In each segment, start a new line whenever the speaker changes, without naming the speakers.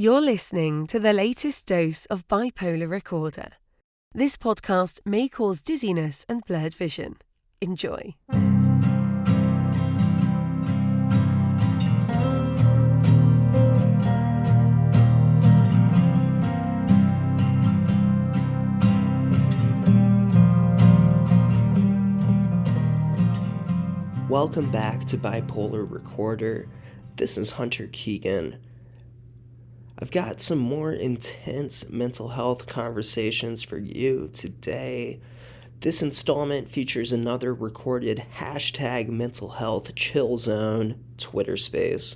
You're listening to the latest dose of Bipolar Recorder. This podcast may cause dizziness and blurred vision. Enjoy.
Welcome back to Bipolar Recorder. This is Hunter Keegan. I've got some more intense mental health conversations for you today. This installment features another recorded hashtag mental health chill zone Twitter space.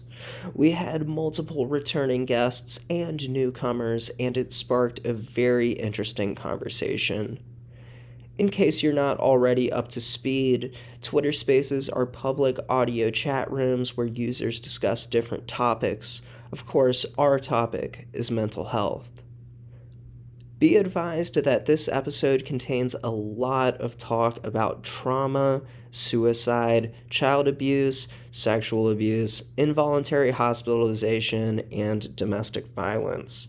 We had multiple returning guests and newcomers, and it sparked a very interesting conversation. In case you're not already up to speed, Twitter Spaces are public audio chat rooms where users discuss different topics. Of course, our topic is mental health. Be advised that this episode contains a lot of talk about trauma, suicide, child abuse, sexual abuse, involuntary hospitalization, and domestic violence.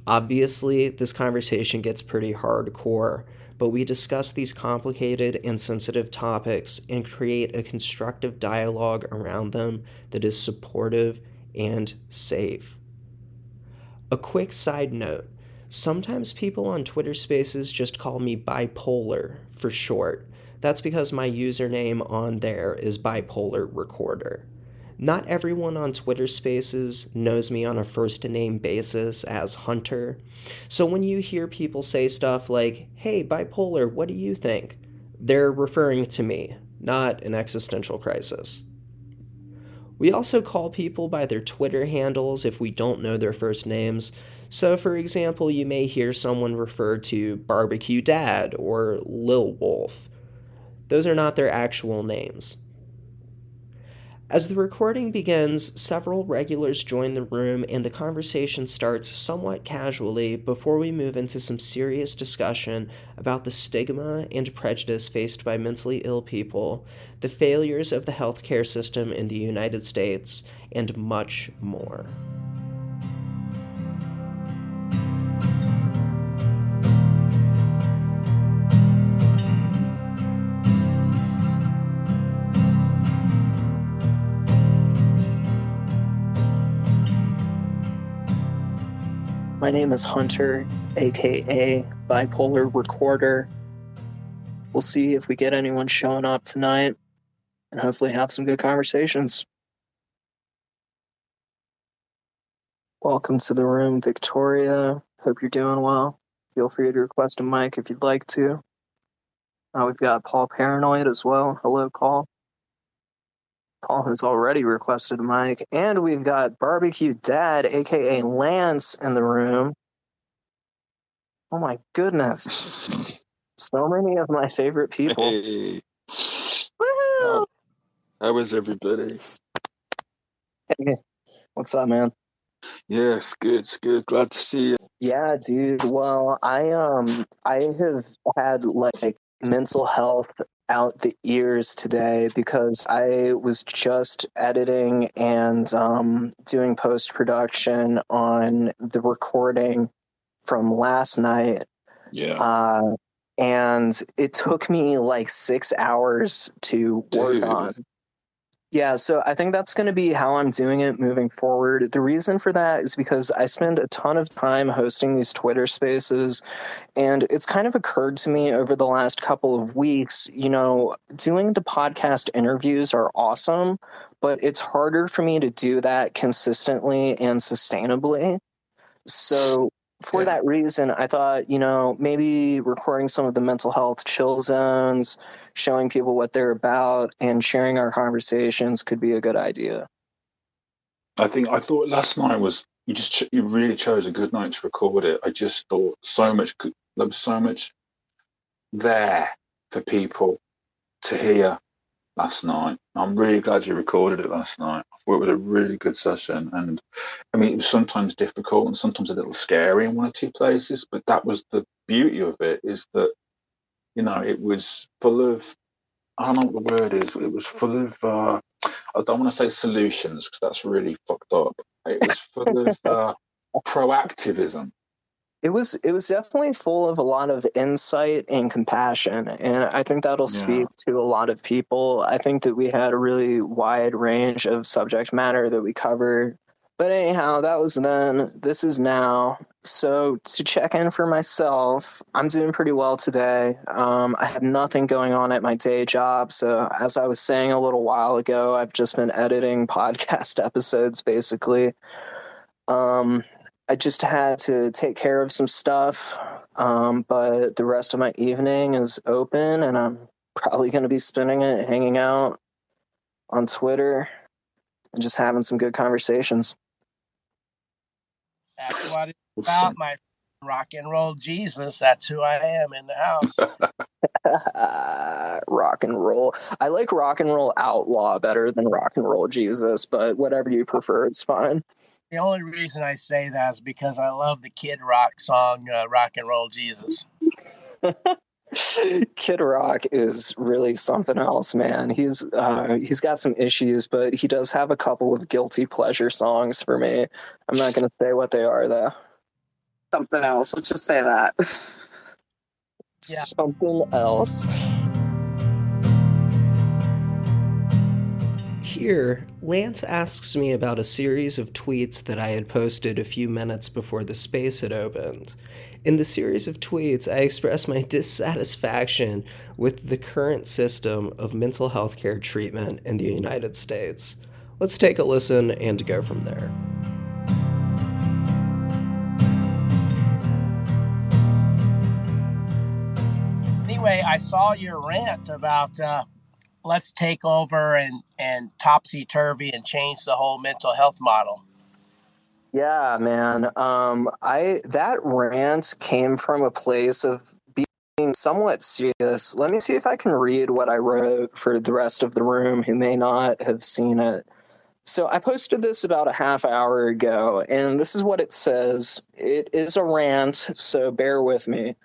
Obviously, this conversation gets pretty hardcore, but we discuss these complicated and sensitive topics and create a constructive dialogue around them that is supportive and safe. A quick side note, sometimes people on Twitter Spaces just call me Bipolar for short. That's because my username on there is Bipolar Recorder. Not everyone on Twitter Spaces knows me on a first-name basis as Hunter, so when you hear people say stuff like, "Hey, Bipolar, what do you think?" they're referring to me, not an existential crisis. We also call people by their Twitter handles if we don't know their first names, so for example, you may hear someone refer to Barbecue Dad or Lil Wolf. Those are not their actual names. As the recording begins, several regulars join the room and the conversation starts somewhat casually before we move into some serious discussion about the stigma and prejudice faced by mentally ill people, the failures of the healthcare system in the United States, and much more. My name is Hunter, aka Bipolar Recorder. We'll see if we get anyone showing up tonight and hopefully have some good conversations. Welcome to the room, Victoria. Hope you're doing well. Feel free to request a mic if you'd like to. We've got Paul Paranoid as well. Hello, Paul. Paul has already requested a mic. And we've got Barbecue Dad, aka Lance, in the room. Oh my goodness. So many of my favorite people.
Hey.
Woohoo!
How is everybody?
Hey, what's up, man?
Yes, good. It's good. Glad to see you.
Yeah, dude. Well, I have had like mental health out the ears today because I was just editing and doing post-production on the recording from last night.
Yeah.
And it took me like 6 hours to work on. Yeah, so I think that's going to be how I'm doing it moving forward. The reason for that is because I spend a ton of time hosting these Twitter spaces, and it's kind of occurred to me over the last couple of weeks, you know, doing the podcast interviews are awesome, but it's harder for me to do that consistently and sustainably. So for that reason, I thought, you know, maybe recording some of the mental health chill zones, showing people what they're about, and sharing our conversations could be a good idea.
I thought last night was you really chose a good night to record it. I just thought there was so much there for people to hear last night. I'm really glad you recorded it last night. I thought it was a really good session, and I mean, it was sometimes difficult and sometimes a little scary in one or two places, but that was the beauty of it, is that, you know, it was full of, I don't know what the word is, it was full of, I don't want to say solutions because that's really fucked up. It was full of proactivism.
It was definitely full of a lot of insight and compassion, and I think that'll speak to a lot of people. I think that we had a really wide range of subject matter that we covered. But anyhow, that was then. This is now. So to check in for myself, I'm doing pretty well today. I have nothing going on at my day job. So as I was saying a little while ago, I've just been editing podcast episodes, basically. I just had to take care of some stuff, but the rest of my evening is open, and I'm probably going to be spending it hanging out on Twitter and just having some good conversations.
That's what it's about, my rock and roll Jesus. That's who I am in the house.
Rock and roll. I like rock and roll outlaw better than rock and roll Jesus, but whatever you prefer, it's fine.
The only reason I say that is because I love the Kid Rock song, Rock and Roll Jesus.
Kid Rock is really something else, man. He's got some issues, but he does have a couple of guilty pleasure songs for me. I'm not going to say what they are, though.
Something else. Let's just say that.
Yeah. Something else.
Here, Lance asks me about a series of tweets that I had posted a few minutes before the space had opened. In the series of tweets, I expressed my dissatisfaction with the current system of mental health care treatment in the United States. Let's take a listen and go from there.
Anyway, I saw your rant about let's take over and topsy-turvy and change the whole mental health model.
Yeah, man. That rant came from a place of being somewhat serious. Let me see if I can read what I wrote for the rest of the room who may not have seen it. So I posted this about a half hour ago, and this is what it says. It is a rant, so bear with me.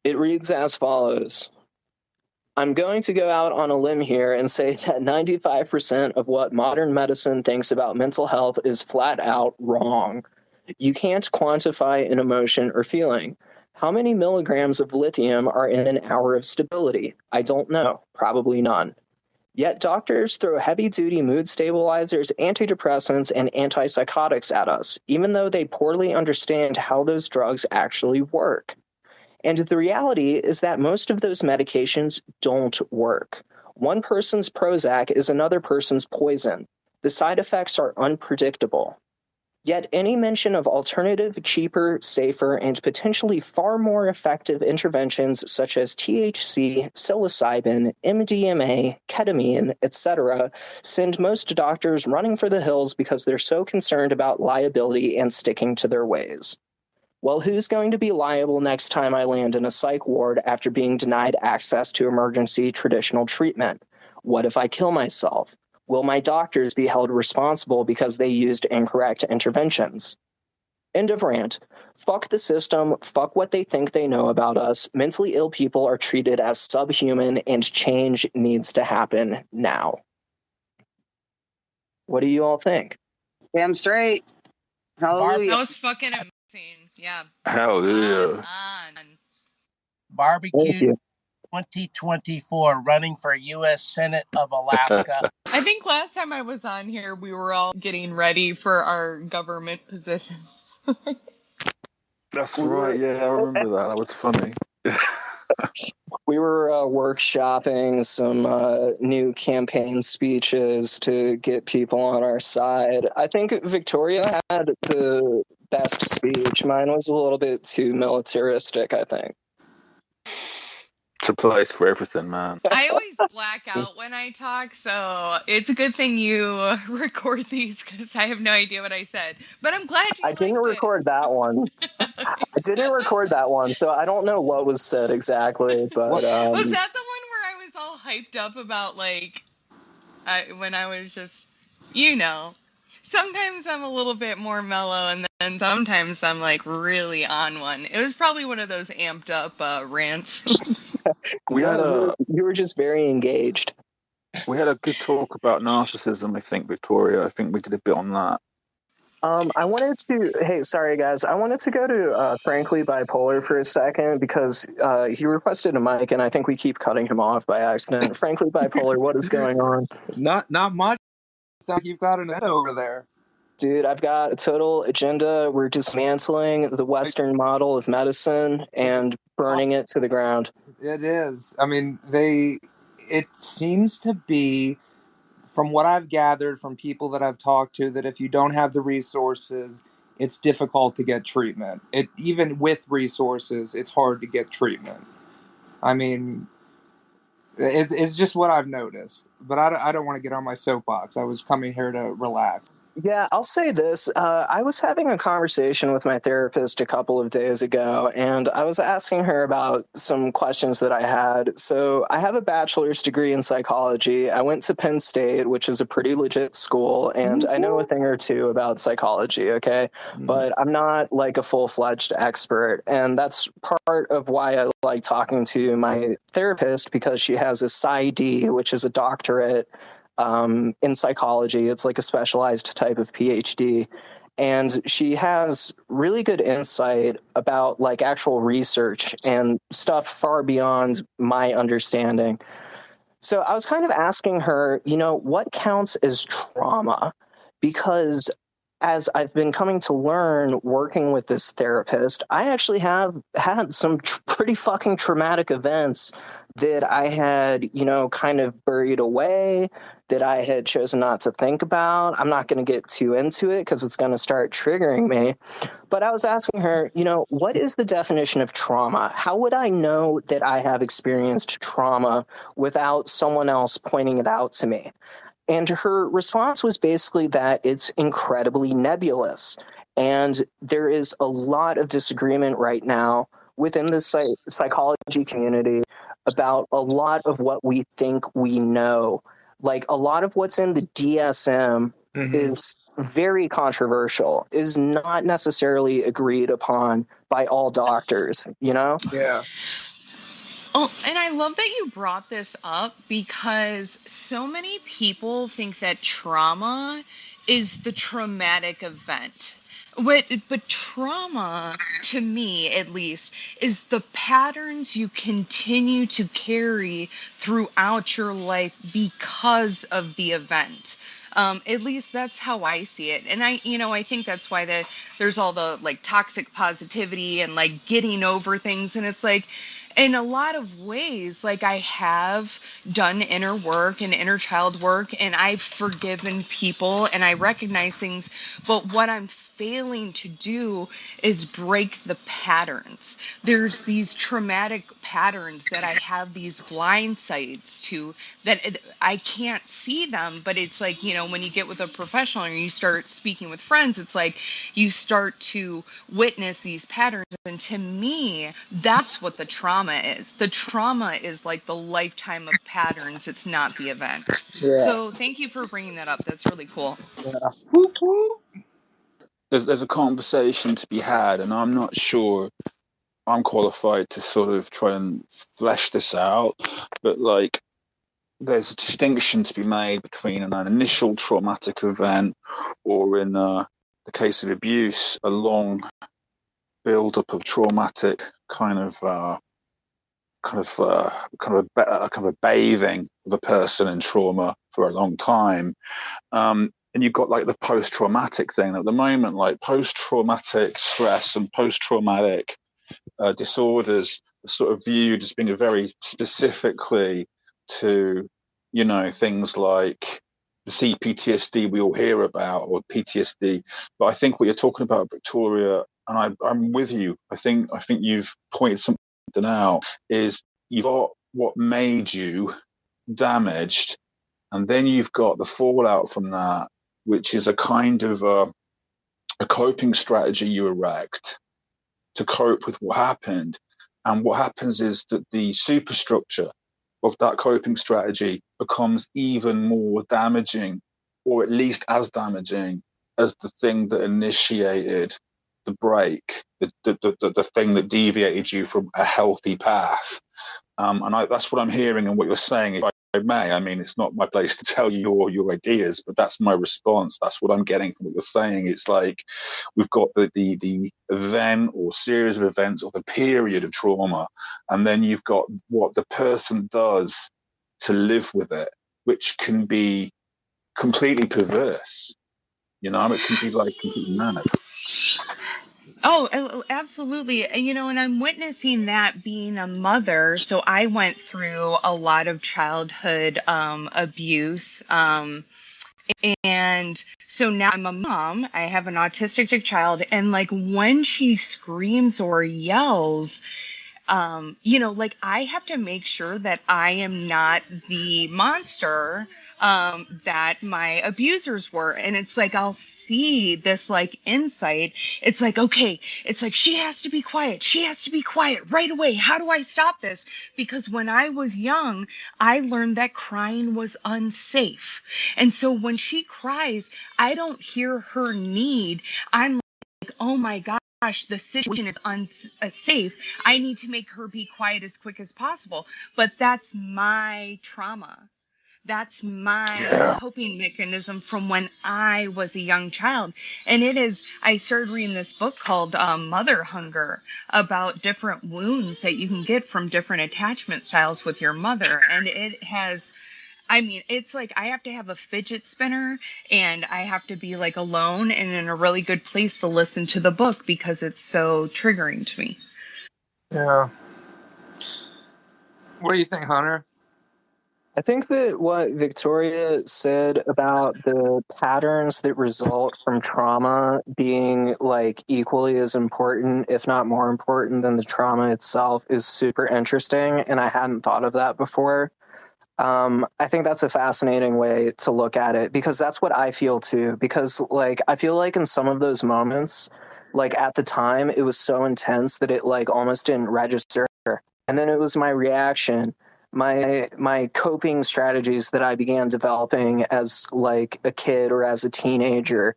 It reads as follows. I'm going to go out on a limb here and say that 95% of what modern medicine thinks about mental health is flat out wrong. You can't quantify an emotion or feeling. How many milligrams of lithium are in an hour of stability? I don't know. Probably none. Yet doctors throw heavy-duty mood stabilizers, antidepressants, and antipsychotics at us, even though they poorly understand how those drugs actually work. And the reality is that most of those medications don't work. One person's Prozac is another person's poison. The side effects are unpredictable. Yet any mention of alternative, cheaper, safer, and potentially far more effective interventions such as THC, psilocybin, MDMA, ketamine, etc., send most doctors running for the hills because they're so concerned about liability and sticking to their ways. Well, who's going to be liable next time I land in a psych ward after being denied access to emergency traditional treatment? What if I kill myself? Will my doctors be held responsible because they used incorrect interventions? End of rant. Fuck the system. Fuck what they think they know about us. Mentally ill people are treated as subhuman, and change needs to happen now. What do you all think?
Damn straight. Hallelujah.
That was fucking amazing. Yeah.
Hell yeah.
On.
Barbecue 2024, running for U.S. Senate of Alaska.
I think last time I was on here, we were all getting ready for our government positions.
That's right. Yeah, I remember that. That was funny.
We were workshopping some new campaign speeches to get people on our side. I think Victoria had the best speech. Mine was a little bit too militaristic, I think.
It's a place for everything, man.
I always black out when I talk, so it's a good thing you record these because I have no idea what I said. But I'm glad you
I didn't record that one. I didn't record that one, so I don't know what was said exactly. But
was that the one where I was all hyped up about, like, when I was just, sometimes I'm a little bit more mellow, and then sometimes I'm, like, really on one. It was probably one of those amped up rants.
You were just very engaged.
We had a good talk about narcissism, I think, Victoria. I think we did a bit on that.
I wanted to, hey, sorry guys, I wanted to go to Frankly Bipolar for a second because he requested a mic and I think we keep cutting him off by accident. Frankly Bipolar, what is going on?
Not much. Sounds like you've got an Ed over there.
Dude, I've got a total agenda. We're dismantling the Western model of medicine and burning it to the ground.
It is. I mean, it seems to be, from what I've gathered from people that I've talked to, that if you don't have the resources, it's difficult to get treatment. Even with resources, it's hard to get treatment. I mean, it's just what I've noticed. But I don't want to get on my soapbox. I was coming here to relax.
Yeah, I'll say this. I was having a conversation with my therapist a couple of days ago, and I was asking her about some questions that I had. So I have a bachelor's degree in psychology. I went to Penn State, which is a pretty legit school, and I know a thing or two about psychology, okay? But I'm not like a full-fledged expert, and that's part of why I like talking to my therapist, because she has a PsyD, which is a doctorate in psychology. It's like a specialized type of PhD. And she has really good insight about like actual research and stuff far beyond my understanding. So I was kind of asking her, what counts as trauma? Because as I've been coming to learn working with this therapist, I actually have had some pretty fucking traumatic events that I had, kind of buried away, that I had chosen not to think about. I'm not going to get too into it because it's going to start triggering me. But I was asking her, what is the definition of trauma? How would I know that I have experienced trauma without someone else pointing it out to me? And her response was basically that it's incredibly nebulous. And there is a lot of disagreement right now within the psychology community about a lot of what we think we know. Like a lot of what's in the DSM is very controversial, is not necessarily agreed upon by all doctors,
Yeah.
Oh, and I love that you brought this up because so many people think that trauma is the traumatic event. But trauma, to me at least, is the patterns you continue to carry throughout your life because of the event. At least that's how I see it. And I think that's why there's all the like toxic positivity and like getting over things. And it's like, in a lot of ways, like I have done inner work and inner child work, and I've forgiven people and I recognize things. But what I'm failing to do is break the patterns. There's these traumatic patterns that I have these blind sides to that I can't see them. But it's like, when you get with a professional and you start speaking with friends, it's like you start to witness these patterns. And to me, that's what the trauma is. The trauma is like the lifetime of patterns. It's not the event.
Yeah.
So thank you for bringing that up. That's really cool.
There's a conversation to be had, and I'm not sure I'm qualified to sort of try and flesh this out, but like there's a distinction to be made between an initial traumatic event, or in the case of abuse, a long build-up of traumatic kind of a bathing of a person in trauma for a long time. And you've got like the post-traumatic thing at the moment, like post-traumatic stress and post-traumatic disorders are sort of viewed as being very specifically to, things like the CPTSD we all hear about, or PTSD. But I think what you're talking about, Victoria, and I'm with you. I think you've pointed something out, is you've got what made you damaged, and then you've got the fallout from that, which is a kind of a coping strategy you erect to cope with what happened. And what happens is that the superstructure of that coping strategy becomes even more damaging, or at least as damaging as the thing that initiated the break, the thing that deviated you from a healthy path. And that's what I'm hearing and what you're saying. may. I mean, it's not my place to tell you your ideas, but that's my response. That's what I'm getting from what you're saying. It's like we've got the event or series of events of a period of trauma, and then you've got what the person does to live with it, which can be completely perverse. You know, it can be like completely mad.
Oh, absolutely. And I'm witnessing that being a mother. So I went through a lot of childhood abuse. And so now I'm a mom. I have an autistic child. And like when she screams or yells, like I have to make sure that I am not the monster that my abusers were. And it's like I'll see this like insight. It's like, okay, it's like she has to be quiet. She has to be quiet right away. How do I stop this? Because when I was young, I learned that crying was unsafe. And so when she cries, I don't hear her need. I'm like, oh my gosh, the situation is unsafe. I need to make her be quiet as quick as possible. But that's my trauma. That's my coping mechanism from when I was a young child. And I started reading this book called Mother Hunger about different wounds that you can get from different attachment styles with your mother. And it's like I have to have a fidget spinner and I have to be like alone and in a really good place to listen to the book because it's so triggering to me.
Yeah. What do you think, Hunter?
I think that what Victoria said about the patterns that result from trauma being like equally as important, if not more important than the trauma itself, is super interesting. And I hadn't thought of that before. I think that's a fascinating way to look at it because that's what I feel too. Because like, I feel like in some of those moments, like at the time, it was so intense that it like almost didn't register. And then it was my reaction, my coping strategies that I began developing as like a kid or as a teenager,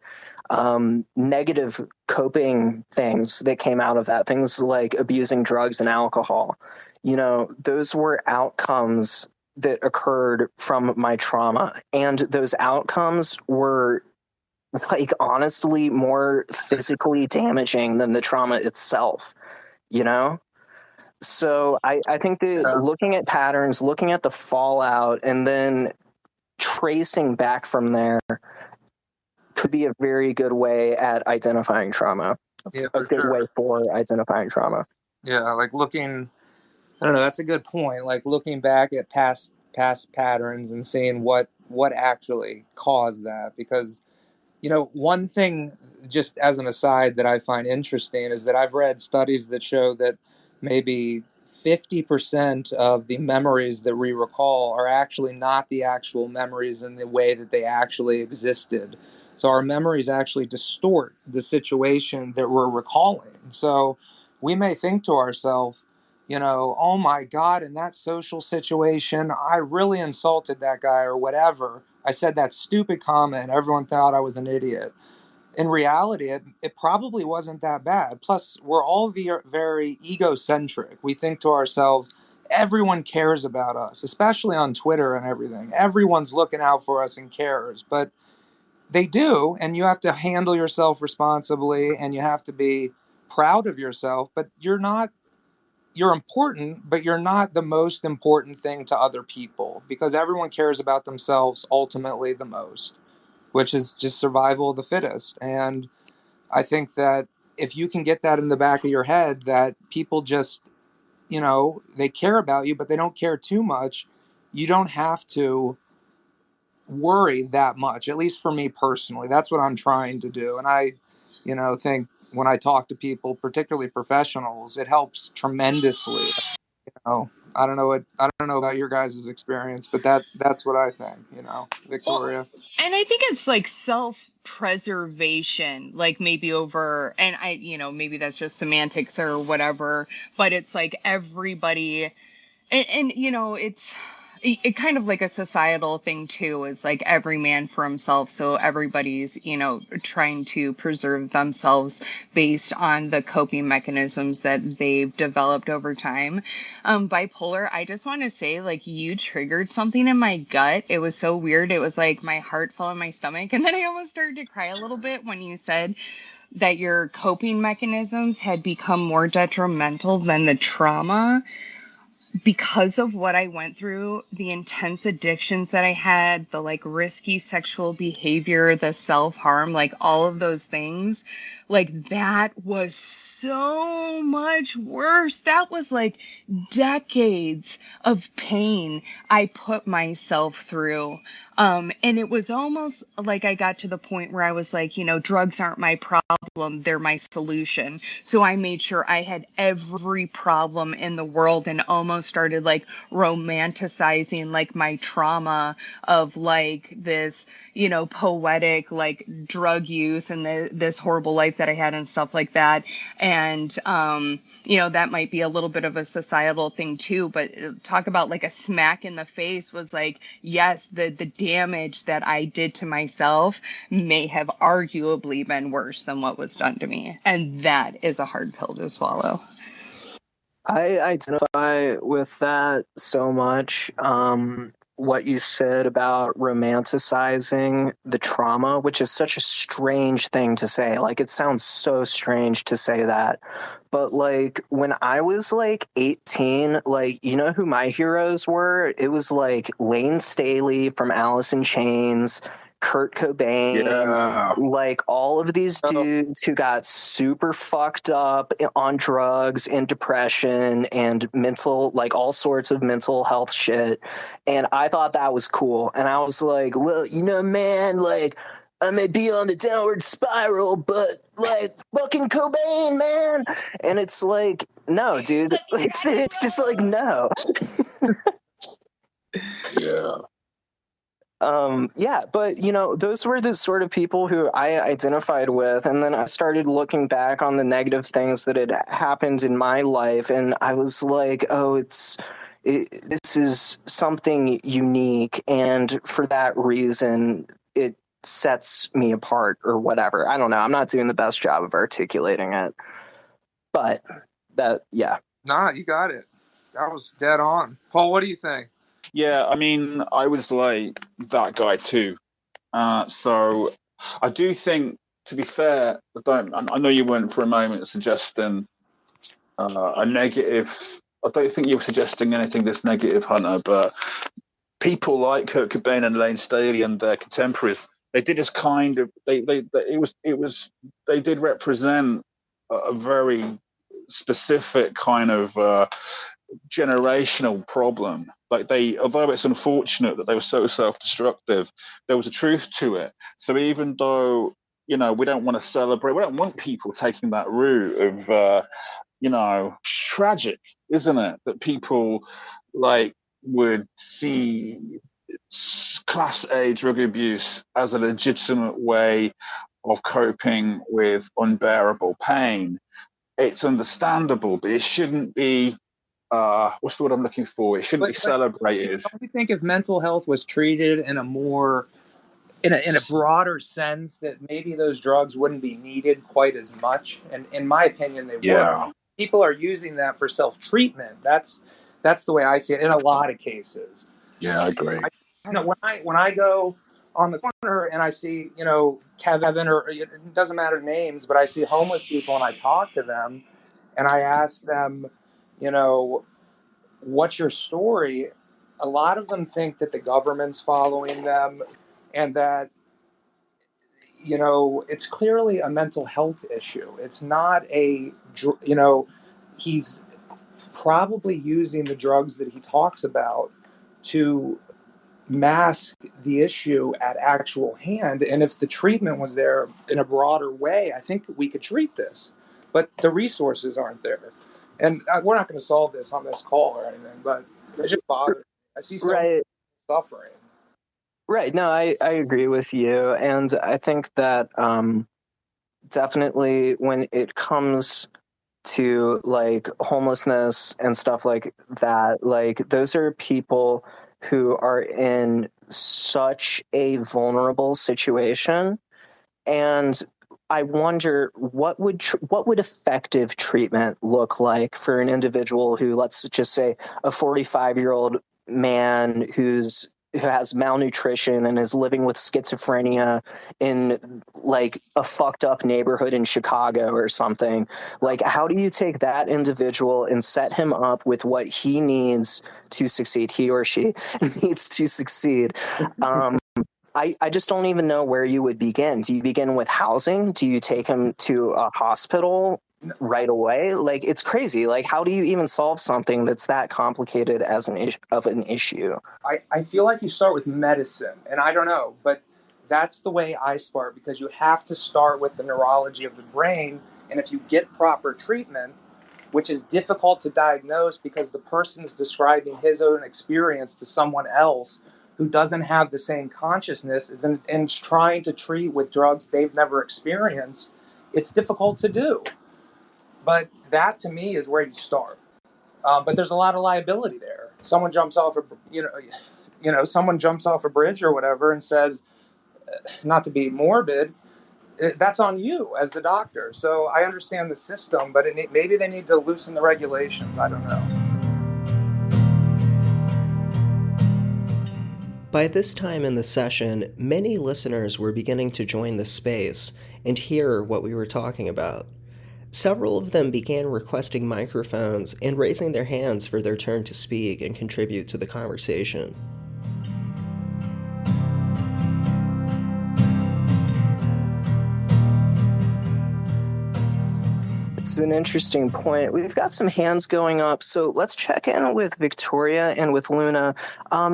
negative coping things that came out of that, things like abusing drugs and alcohol. Those were outcomes that occurred from my trauma. And those outcomes were like honestly more physically damaging than the trauma itself, you know? So I think that looking at patterns, looking at the fallout, and then tracing back from there could be a very good way at identifying trauma.
Yeah,
a good way for identifying trauma.
Yeah, like looking, I don't know, that's a good point. Like looking back at past patterns and seeing what actually caused that. Because, one thing, just as an aside, that I find interesting is that I've read studies that show that maybe 50% of the memories that we recall are actually not the actual memories in the way that they actually existed. So our memories actually distort the situation that we're recalling. So we may think to ourselves, oh my God, in that social situation, I really insulted that guy or whatever. I said that stupid comment. Everyone thought I was an idiot. In reality, it probably wasn't that bad. Plus, we're all very egocentric. We think to ourselves, everyone cares about us, especially on Twitter and everything. Everyone's looking out for us and cares. But they do, and you have to handle yourself responsibly, and you have to be proud of yourself. But you're important, but you're not the most important thing to other people because everyone cares about themselves ultimately the most, which is just survival of the fittest. And I think that if you can get that in the back of your head, that people just, they care about you, but they don't care too much, you don't have to worry that much, at least for me personally. That's what I'm trying to do. And I, think when I talk to people, particularly professionals, it helps tremendously. I don't know about your guys' experience, but that's what I think, Victoria.
Well, and I think it's like self-preservation, like maybe over, and maybe that's just semantics or whatever, but it's like everybody, and it kind of like a societal thing too, is like every man for himself, so everybody's, you know, trying to preserve themselves based on the coping mechanisms that they've developed over time. Bipolar, I just want to say, like, you triggered something in my gut. It was so weird. It was like my heart fell in my stomach, and then I almost started to cry a little bit when you said that your coping mechanisms had become more detrimental than the trauma. Because of what I went through, the intense addictions that I had, the like risky sexual behavior, the self-harm, like all of those things, like that was so much worse. That was like decades of pain I put myself through. And it was almost like I got to the point where I was like, you know, drugs aren't my problem, they're my solution. So I made sure I had every problem in the world and almost started like romanticizing like my trauma of like this, you know, poetic like drug use and this horrible life that I had and stuff like that. And, you know, that might be a little bit of a societal thing too, but talk about like a smack in the face was like, yes, the damage that I did to myself may have arguably been worse than what was done to me. And that is a hard pill to swallow.
I identify with that so much. What you said about romanticizing the trauma, which is such a strange thing to say. Like, it sounds so strange to say that. But, like, when I was, like, 18, like, you know who my heroes were? It was, like, Lane Staley from Alice in Chains, Kurt Cobain, like all of these dudes who got super fucked up on drugs and depression and mental, like all sorts of mental health shit. And I thought that was cool. And I was like, well, you know, man, like I may be on the downward spiral, but like fucking Cobain, man. And it's like, no, dude, it's just like, no.
Yeah.
Yeah, but you know, those were the sort of people who I identified with, and then I started looking back on the negative things that had happened in my life, and I was like, oh, this is something unique, and for that reason, it sets me apart or whatever. I don't know. I'm not doing the best job of articulating it, but yeah.
Nah, you got it. That was dead on. Paul, what do you think?
Yeah, I mean, I was like that guy too. So I do think, to be fair, I know you weren't for a moment suggesting a negative. I don't think you were suggesting anything this negative, Hunter. But people like Kurt Cobain and Lane Staley and their contemporaries, they did as kind of they did represent a very specific kind of generational problem. Like although it's unfortunate that they were so self-destructive, there was a truth to it. So even though, you know, we don't want to celebrate, we don't want people taking that route of, you know, tragic, isn't it? That people like would see Class A drug abuse as a legitimate way of coping with unbearable pain. It's understandable, but it shouldn't be what's the word I'm looking for? It shouldn't be celebrated.
Don't you think if mental health was treated in a more, in a broader sense, that maybe those drugs wouldn't be needed quite as much? And in my opinion, they would. People are using that for self-treatment. That's the way I see it in a lot of cases.
Yeah, I agree.
When I go on the corner and I see, you know, Kevin, or it doesn't matter names, but I see homeless people and I talk to them and I ask them, you know, what's your story? A lot of them think that the government's following them and that, you know, it's clearly a mental health issue. It's not you know, he's probably using the drugs that he talks about to mask the issue at actual hand. And if the treatment was there in a broader way, I think we could treat this. But the resources aren't there. And we're not going to solve this on this call or anything, but it just bothers me. I see so much suffering.
Right. No, I agree with you. And I think that definitely when it comes to like homelessness and stuff like that, like those are people who are in such a vulnerable situation. And I wonder what would effective treatment look like for an individual who, let's just say, a 45-year-old man who has malnutrition and is living with schizophrenia in like a fucked up neighborhood in Chicago or something. Like, how do you take that individual and set him up with what he needs to succeed, he or she needs to succeed? I just don't even know where you would begin. Do you begin with housing? Do you take him to a hospital right away? Like, it's crazy. Like, how do you even solve something that's that complicated as an issue?
I feel like you start with medicine, and I don't know, but that's the way I start, because you have to start with the neurology of the brain. And if you get proper treatment, which is difficult to diagnose because the person's describing his own experience to someone else who doesn't have the same consciousness and trying to treat with drugs they've never experienced, it's difficult to do. But that, to me, is where you start. But there's a lot of liability there. Someone jumps off someone jumps off a bridge or whatever and says, not to be morbid, that's on you as the doctor. So I understand the system, but maybe they need to loosen the regulations. I don't know.
By this time in the session, many listeners were beginning to join the space and hear what we were talking about. Several of them began requesting microphones and raising their hands for their turn to speak and contribute to the conversation.
It's an interesting point. We've got some hands going up, so let's check in with Victoria and with Luna.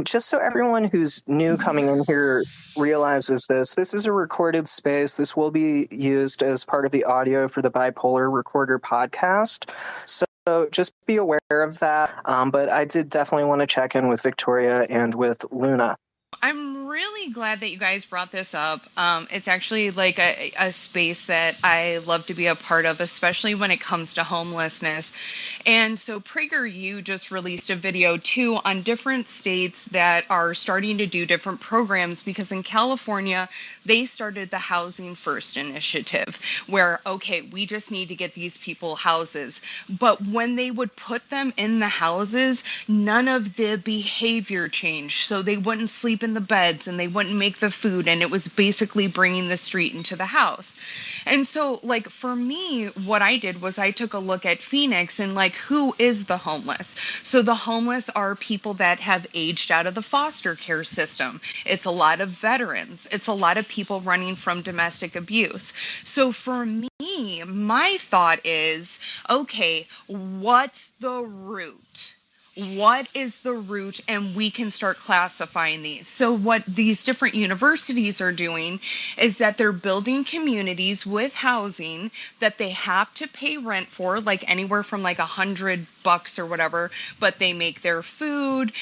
Just so everyone who's new coming in here realizes this is a recorded space. This will be used as part of the audio for the Bipolar Recorder podcast. So just be aware of that. But I did definitely want to check in with Victoria and with Luna.
I'm really glad that you guys brought this up. It's actually like a space that I love to be a part of, especially when it comes to homelessness. And so PragerU just released a video too on different states that are starting to do different programs, because in California, they started the Housing First initiative where, okay, we just need to get these people houses. But when they would put them in the houses, none of the behavior changed. So they wouldn't sleep in the beds and they wouldn't make the food. And it was basically bringing the street into the house. And so, like, for me, what I did was I took a look at Phoenix and, like, who is the homeless? So the homeless are people that have aged out of the foster care system. It's a lot of veterans. It's a lot of people running from domestic abuse. So for me, my thought is, okay, what's the root? What is the root? And we can start classifying these. So what these different universities are doing is that they're building communities with housing that they have to pay rent for, like anywhere from like $100 or whatever, but they make their food.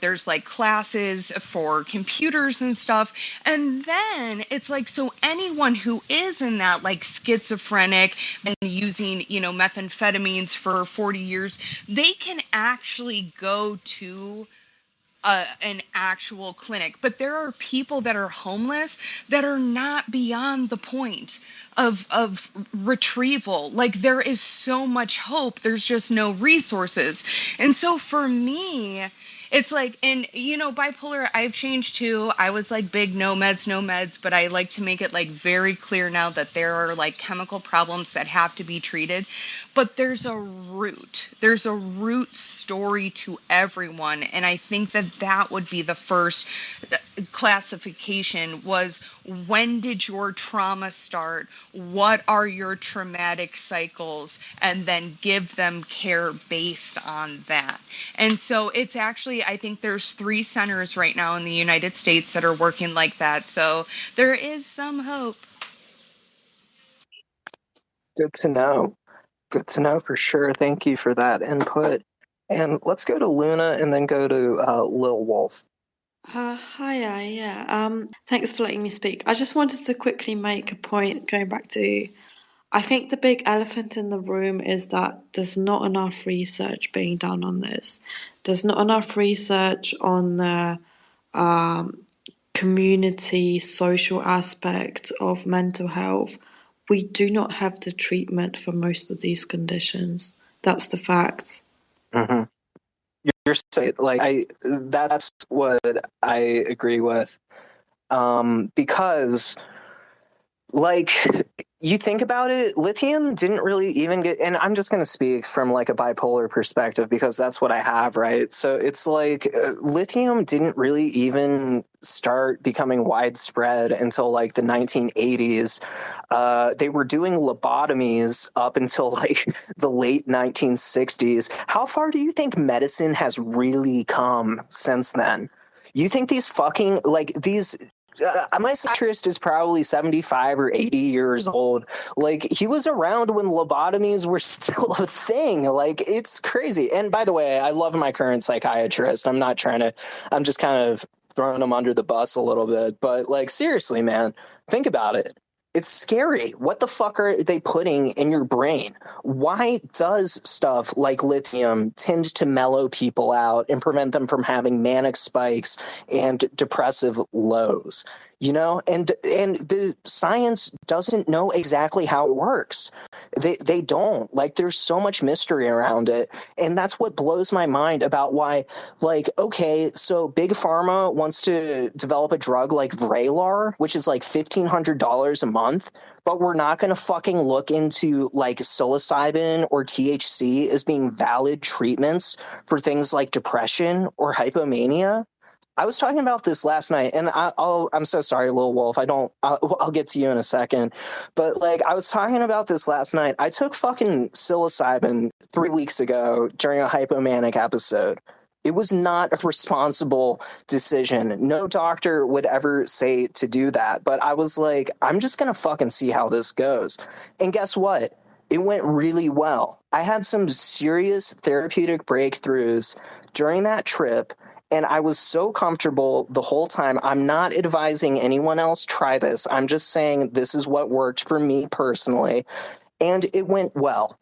There's like classes for computers and stuff. And then it's like, so anyone who is in that, like schizophrenic and using, methamphetamines for 40 years, they can actually go to an actual clinic. But there are people that are homeless that are not beyond the point of retrieval. Like, there is so much hope. There's just no resources. And so for me, it's like, and bipolar, I've changed too. I was like big no meds, but I like to make it like very clear now that there are like chemical problems that have to be treated. But there's a root story to everyone. And I think that would be the first classification was, when did your trauma start? What are your traumatic cycles? And then give them care based on that. And so it's actually, I think there's 3 centers right now in the United States that are working like that. So there is some hope.
Good to know. Good to know for sure. Thank you for that input. And let's go to Luna and then go to Lil Wolf.
Hiya, yeah. Thanks for letting me speak. I just wanted to quickly make a point going back to I think the big elephant in the room is that there's not enough research being done on this. There's not enough research on the community, social aspect of mental health. We do not have the treatment for most of these conditions. That's the fact.
Mm-hmm. You're saying, like, that's what I agree with. Because, like, you think about it, lithium didn't really even get, and I'm just going to speak from like a bipolar perspective because that's what I have, right? So it's like lithium didn't really even start becoming widespread until like the 1980s. They were doing lobotomies up until like the late 1960s. How far do you think medicine has really come since then? You think these fucking, like, these my psychiatrist is probably 75 or 80 years old. Like, he was around when lobotomies were still a thing. Like, it's crazy. And by the way, I love my current psychiatrist. I'm just kind of throwing him under the bus a little bit. But, like, seriously, man, think about it. It's scary. What the fuck are they putting in your brain? Why does stuff like lithium tend to mellow people out and prevent them from having manic spikes and depressive lows? You know, and the science doesn't know exactly how it works. They don't. Like, there's so much mystery around it. And that's what blows my mind about why, like, okay, so Big Pharma wants to develop a drug like Vraylar, which is like $1,500 a month, but we're not going to fucking look into like psilocybin or THC as being valid treatments for things like depression or hypomania. I was talking about this last night, and I'm so sorry, Lil Wolf. I'll get to you in a second. But, like, I was talking about this last night. I took fucking psilocybin 3 weeks ago during a hypomanic episode. It was not a responsible decision. No doctor would ever say to do that. But I was like, I'm just going to fucking see how this goes. And guess what? It went really well. I had some serious therapeutic breakthroughs during that trip. And I was so comfortable the whole time. I'm not advising anyone else try this. I'm just saying this is what worked for me personally. And it went well.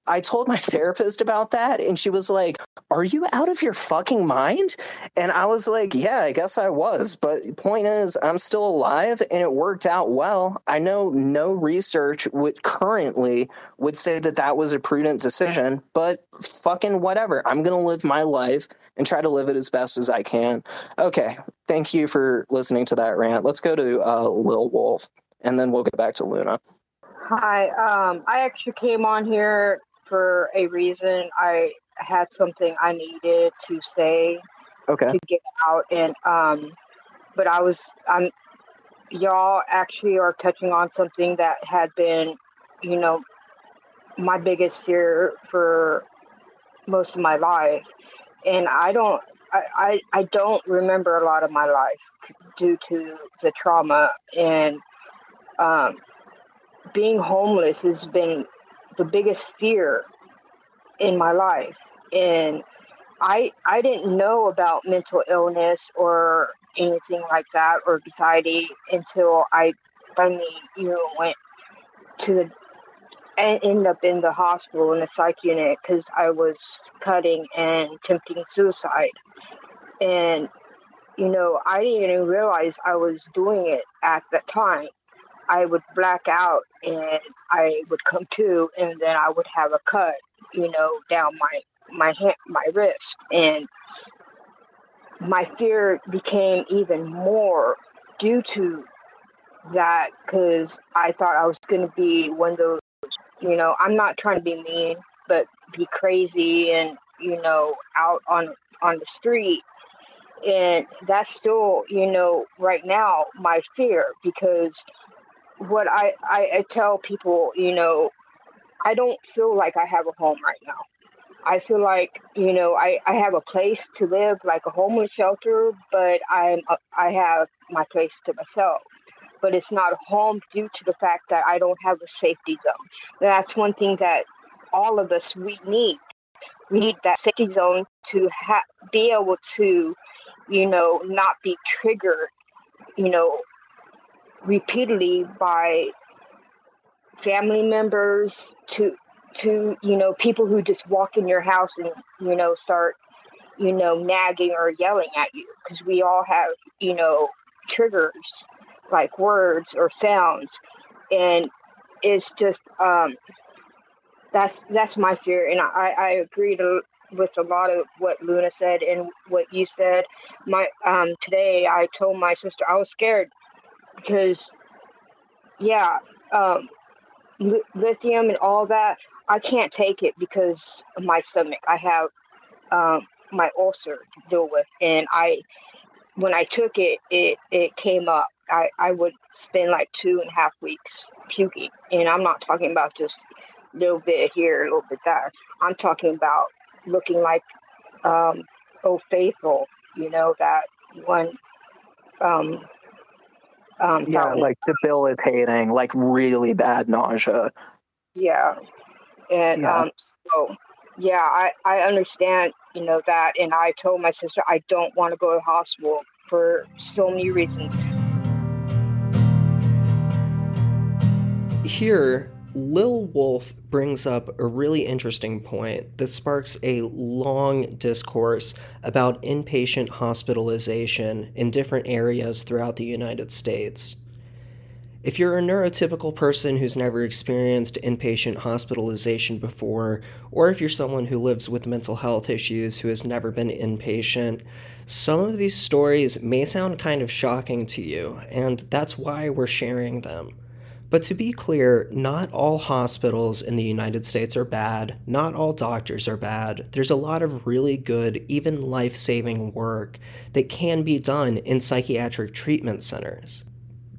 I told my therapist about that, and she was like, "Are you out of your fucking mind?" And I was like, "Yeah, I guess I was. But the point is, I'm still alive, and it worked out well. I know no research currently would say that that was a prudent decision, but fucking whatever. I'm going to live my life and try to live it as best as I can." Okay, thank you for listening to that rant. Let's go to Lil Wolf, and then we'll get back to Luna.
Hi, I actually came on here for a reason. I had something I needed to say to get out, and but y'all actually are touching on something that had been, you know, my biggest fear for most of my life, and I don't remember a lot of my life due to the trauma, and being homeless has been the biggest fear in my life. And I didn't know about mental illness or anything like that or anxiety until I finally, went to and ended up in the hospital in the psych unit because I was cutting and attempting suicide. And, I didn't even realize I was doing it at that time. I would black out and I would come to, and then I would have a cut, down my hand, my wrist. And my fear became even more due to that because I thought I was going to be one of those, I'm not trying to be mean, but be crazy and, out on the street. And that's still, right now, my fear, because what I tell people, I don't feel like I have a home right now. I feel like, I have a place to live, like a homeless shelter, but I have my place to myself. But it's not a home due to the fact that I don't have a safety zone. That's one thing that all of us, we need. We need that safety zone to be able to, not be triggered, repeatedly by family members to people who just walk in your house and start nagging or yelling at you, because we all have triggers like words or sounds, and it's just that's my fear. And I agree with a lot of what Luna said and what you said. My today I told my sister I was scared because um lithium and all that, I can't take it because of my stomach. I have my ulcer to deal with, and when I took it, it came up. I would spend like 2.5 weeks puking, and I'm not talking about just a little bit here, a little bit there. I'm talking about looking like Oh Faithful, that one
Yeah,
fountain.
like debilitating, like really bad nausea.
Yeah, and
Yeah.
so yeah, I understand, that, and I told my sister I don't want to go to the hospital for so many reasons.
Here, Lil Wolf brings up a really interesting point that sparks a long discourse about inpatient hospitalization in different areas throughout the United States. If you're a neurotypical person who's never experienced inpatient hospitalization before, or if you're someone who lives with mental health issues who has never been inpatient, some of these stories may sound kind of shocking to you, and that's why we're sharing them. But to be clear, not all hospitals in the United States are bad, not all doctors are bad. There's a lot of really good, even life-saving work that can be done in psychiatric treatment centers.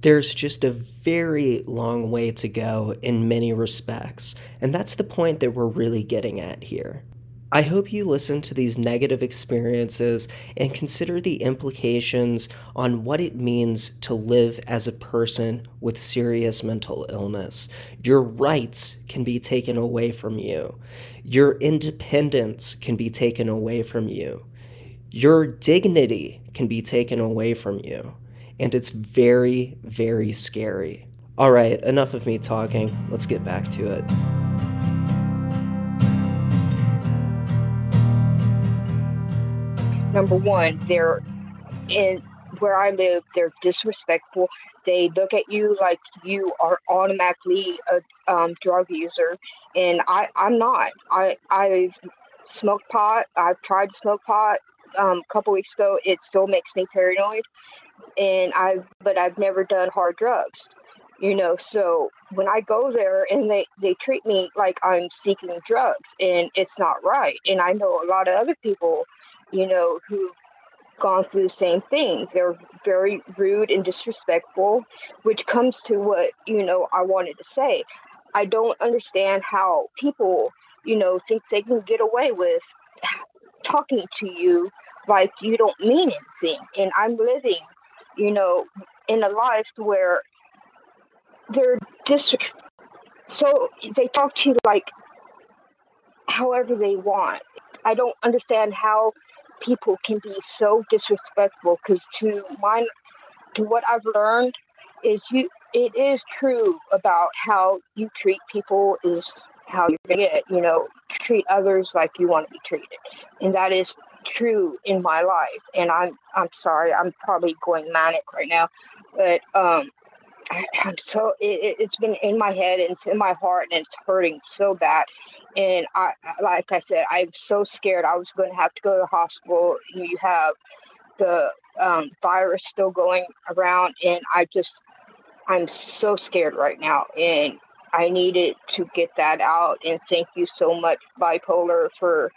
There's just a very long way to go in many respects, and that's the point that we're really getting at here. I hope you listen to these negative experiences and consider the implications on what it means to live as a person with serious mental illness. Your rights can be taken away from you. Your independence can be taken away from you. Your dignity can be taken away from you. And it's very, very scary. All right, enough of me talking. Let's get back to it.
Number one, they're in where I live, they're disrespectful. They look at you like you are automatically a drug user, and I'm not. I've smoked pot. I've tried to smoke pot a couple weeks ago. It still makes me paranoid, and but I've never done hard drugs. So when I go there and they treat me like I'm seeking drugs, and it's not right. And I know a lot of other people, who've gone through the same thing. They're very rude and disrespectful, which comes to what, I wanted to say. I don't understand how people, think they can get away with talking to you like you don't mean anything. And I'm living, in a life where they're so they talk to you like however they want. I don't understand how people can be so disrespectful, because to what I've learned is it is true about how you treat people is how you're gonna get, treat others like you want to be treated. And that is true in my life. And I'm sorry, I'm probably going manic right now, but I'm so it's been in my head and it's in my heart and it's hurting so bad. And like I said, I'm so scared I was going to have to go to the hospital. You have the virus still going around, and I'm so scared right now, and I needed to get that out. And thank you so much, Bipolar, for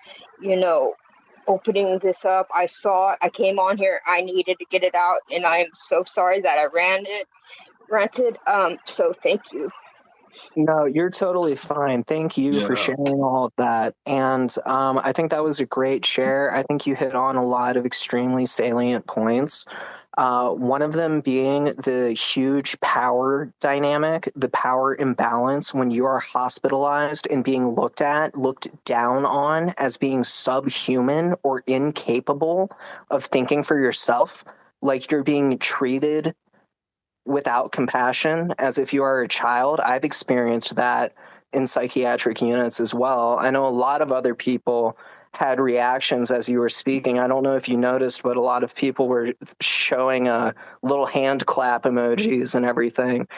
opening this up. I saw it, I came on here, I needed to get it out, and I'm so sorry that I ranted. So thank you.
No, you're totally fine. Thank you for
Yeah.
sharing all of that. And I think that was a great share. I think you hit on a lot of extremely salient points. One of them being the huge power dynamic, the power imbalance when you are hospitalized and being looked down on as being subhuman or incapable of thinking for yourself, like you're being treated without compassion, as if you are a child. I've experienced that in psychiatric units as well. I know a lot of other people had reactions as you were speaking. I don't know if you noticed, but a lot of people were showing little hand clap emojis and everything.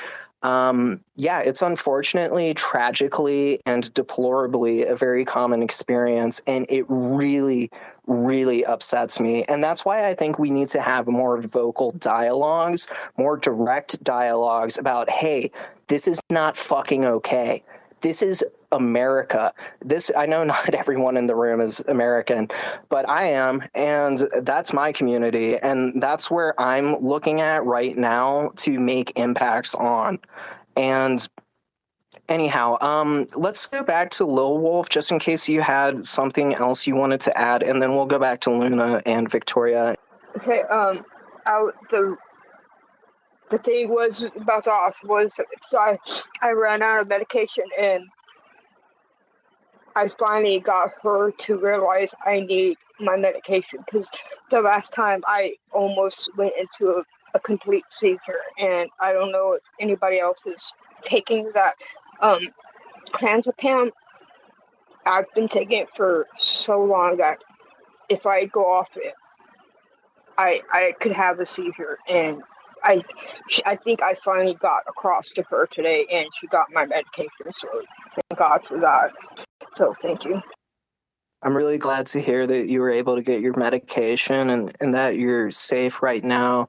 Yeah, it's unfortunately, tragically, and deplorably a very common experience, and it really, really upsets me. And that's why I think we need to have more vocal dialogues, more direct dialogues about, hey, this is not fucking okay. This is America. I know not everyone in the room is American, but I am, and that's my community, and that's where I'm looking at right now to make impacts on. And anyhow, let's go back to Lil Wolf, just in case you had something else you wanted to add, and then we'll go back to Luna and Victoria.
Okay, the thing was about to ask was, so I ran out of medication, and I finally got her to realize I need my medication, because the last time I almost went into a complete seizure, and I don't know if anybody else is taking that clonazepam. I've been taking it for so long that if I go off it, I could have a seizure, and I think I finally got across to her today, and she got my medication, so thank God for that. So thank you.
I'm really glad to hear that you were able to get your medication and that you're safe right now.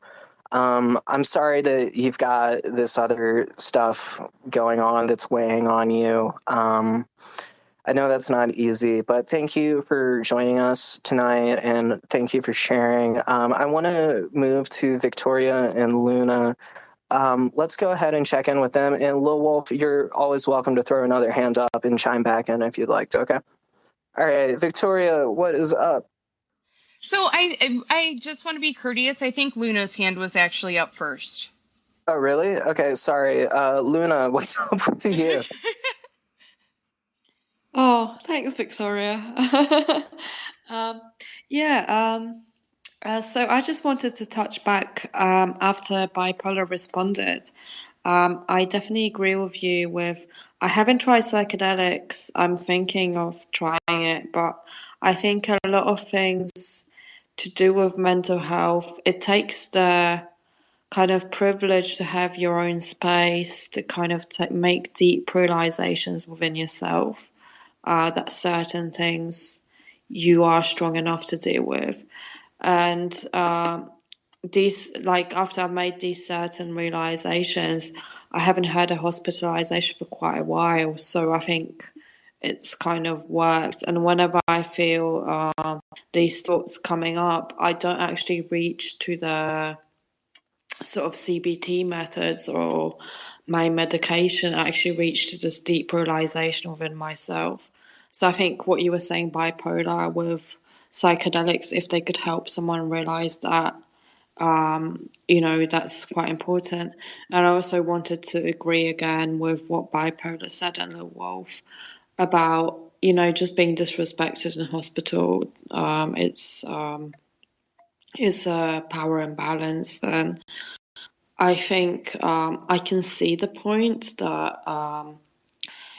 I'm sorry that you've got this other stuff going on that's weighing on you. I know that's not easy, but thank you for joining us tonight, and thank you for sharing. I want to move to Victoria and Luna. Let's go ahead and check in with them. And Lil Wolf, you're always welcome to throw another hand up and chime back in if you'd like to, okay? All right, Victoria, what is up?
So I just want to be courteous. I think Luna's hand was actually up first.
Oh, really? Okay, sorry. Luna, what's up with you?
Oh, thanks, Victoria. So I just wanted to touch back after Bipolar responded. I definitely agree with you with, I haven't tried psychedelics. I'm thinking of trying it, but I think a lot of things to do with mental health, it takes the kind of privilege to have your own space to kind of make deep realizations within yourself that certain things you are strong enough to deal with. And after I've made these certain realizations, I haven't had a hospitalization for quite a while, so I think it's kind of worked. And whenever I feel these thoughts coming up, I don't actually reach to the sort of CBT methods or my medication. I actually reach to this deep realization within myself. So I think what you were saying, bipolar with psychedelics, if they could help someone realize that, that's quite important. And I also wanted to agree again with what Bipolar said and Lil Wolf about, just being disrespected in hospital. It's a power imbalance. And I think I can see the point that,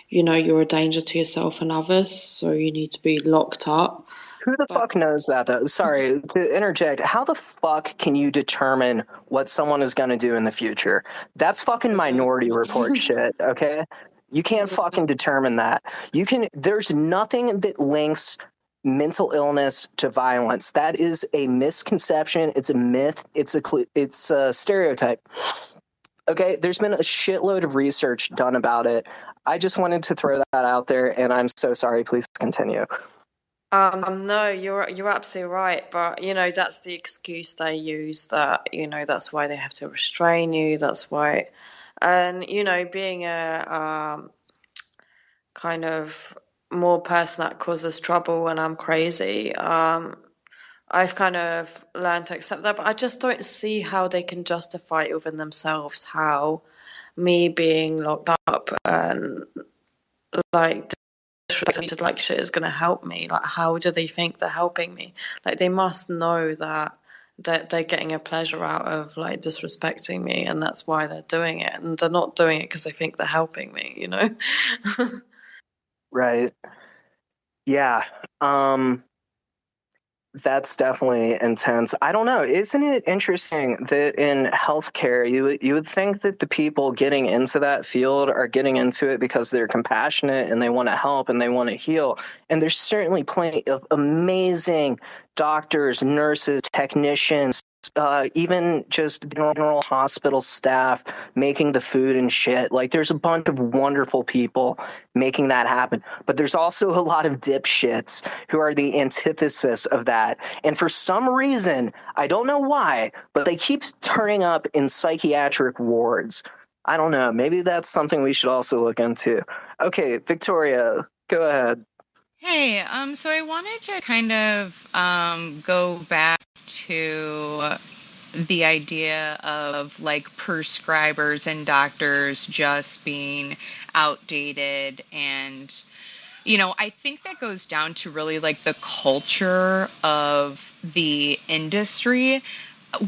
you're a danger to yourself and others, so you need to be locked up.
Who the fuck knows that, though? Sorry to interject. How the fuck can you determine what someone is going to do in the future? That's fucking Minority Report shit, okay? You can't fucking determine that. There's nothing that links mental illness to violence. That is a misconception. It's a myth. It's a stereotype. Okay, there's been a shitload of research done about it. I just wanted to throw that out there, and I'm so sorry. Please continue.
No, you're absolutely right, but that's the excuse they use. That that's why they have to restrain you. That's why, and being a kind of more person that causes trouble when I'm crazy. I've kind of learned to accept that, but I just don't see how they can justify it within themselves. How me being locked up and treated like shit is going to help me. Like, how do they think they're helping me? Like, they must know that that they're getting a pleasure out of like disrespecting me, and that's why they're doing it. And they're not doing it because they think they're helping me, you know?
Right. Yeah. That's definitely intense. I don't know. Isn't it interesting that in healthcare, you would think that the people getting into that field are getting into it because they're compassionate and they want to help and they want to heal. And there's certainly plenty of amazing doctors, nurses, technicians, even just general hospital staff making the food and shit. Like, there's a bunch of wonderful people making that happen. But there's also a lot of dipshits who are the antithesis of that. And for some reason, I don't know why, but they keep turning up in psychiatric wards. I don't know. Maybe that's something we should also look into. Okay, Victoria, go ahead.
Hey, so I wanted to kind of go back to the idea of like prescribers and doctors just being outdated. And I think that goes down to really like the culture of the industry.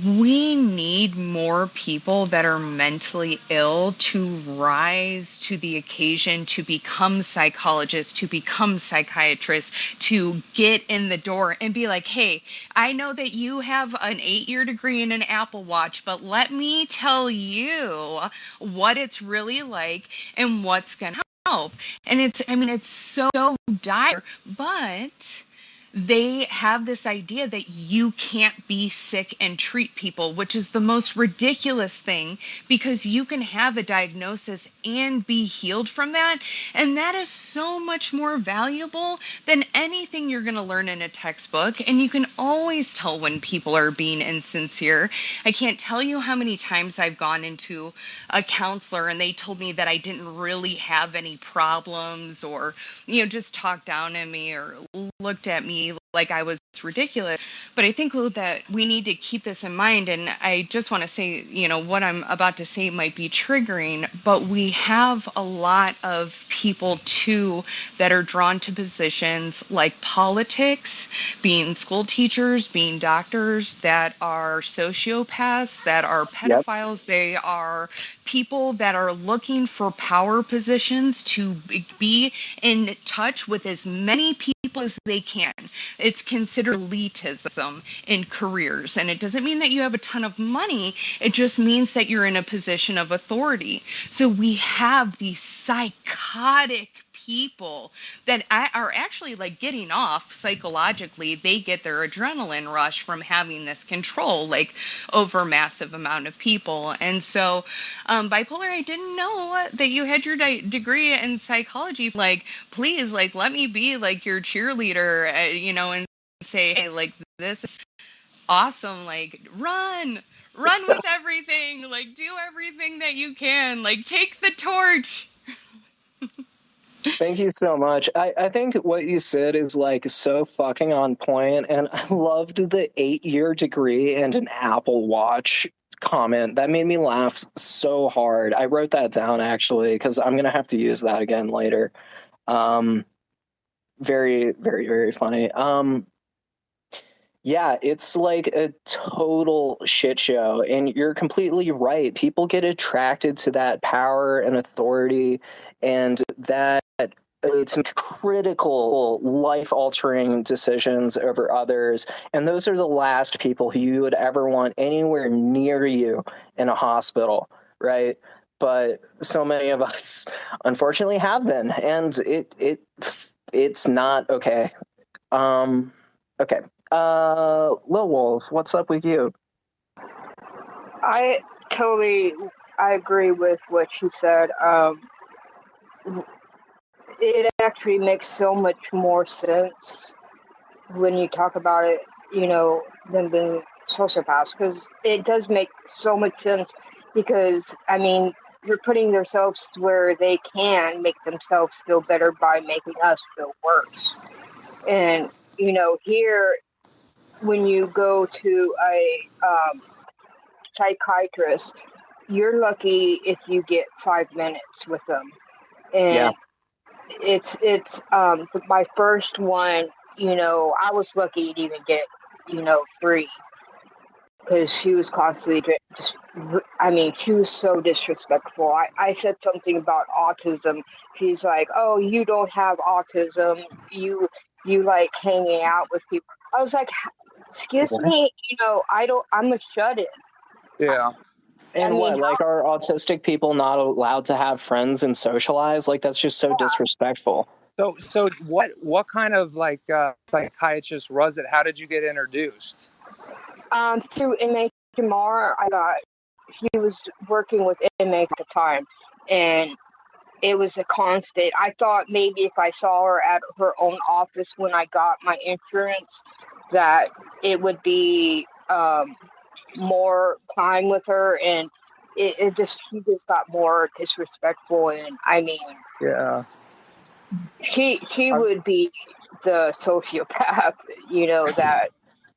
We need more people that are mentally ill to rise to the occasion, to become psychologists, to become psychiatrists, to get in the door and be like, hey, I know that you have an 8-year degree in an Apple Watch, but let me tell you what it's really like and what's going to help. And it's so dire, but they have this idea that you can't be sick and treat people, which is the most ridiculous thing, because you can have a diagnosis and be healed from that. And that is so much more valuable than anything you're going to learn in a textbook. And you can always tell when people are being insincere. I can't tell you how many times I've gone into a counselor and they told me that I didn't really have any problems, or, just talked down at me or looked at me like I was ridiculous. But I think that we need to keep this in mind. And I just want to say, what I'm about to say might be triggering, but we have a lot of people too that are drawn to positions like politics, being school teachers, being doctors, that are sociopaths, that are pedophiles. They are people that are looking for power positions to be in touch with as many people as they can. It's considered elitism in careers. And it doesn't mean that you have a ton of money. It just means that you're in a position of authority. So we have these psychotic people that are actually like getting off psychologically. They get their adrenaline rush from having this control, like over massive amount of people. And so bipolar, I didn't know that you had your degree in psychology. Like, please, like, let me be like your cheerleader, and say, hey, like, this is awesome. Like, run with everything. Like, do everything that you can. Like, take the torch.
Thank you so much. I think what you said is like so fucking on point, and I loved the 8-year degree and an Apple Watch comment. That made me laugh so hard. I wrote that down actually because I'm gonna have to use that again later. Very, very, very funny. Yeah, it's like a total shit show, and you're completely right. People get attracted to that power and authority, and that it's critical, life-altering decisions over others, and those are the last people who you would ever want anywhere near you in a hospital, right? But so many of us, unfortunately, have been, and it's not okay. Okay. Lil Wolf, what's up with you?
I agree with what she said. It actually makes so much more sense when you talk about it, than being sociopaths, because it does make so much sense. Because I mean, they're putting themselves where they can make themselves feel better by making us feel worse. And here, when you go to a psychiatrist, you're lucky if you get 5 minutes with them. And it's my first one, I was lucky to even get 3. because she was constantly just, she was so disrespectful. I said something about autism. She's like, oh, you don't have autism. You like hanging out with people. I was like, excuse me, I'm a shut-in.
Yeah.
And like, are autistic people not allowed to have friends and socialize? Like, that's just so disrespectful.
So what kind of like psychiatrist was it? How did you get introduced?
Through inmate Jamar, he was working with inmates at the time, and it was a constant. I thought maybe if I saw her at her own office when I got my insurance, that it would be more time with her, and she just got more disrespectful. And
Yeah,
she would be the sociopath, that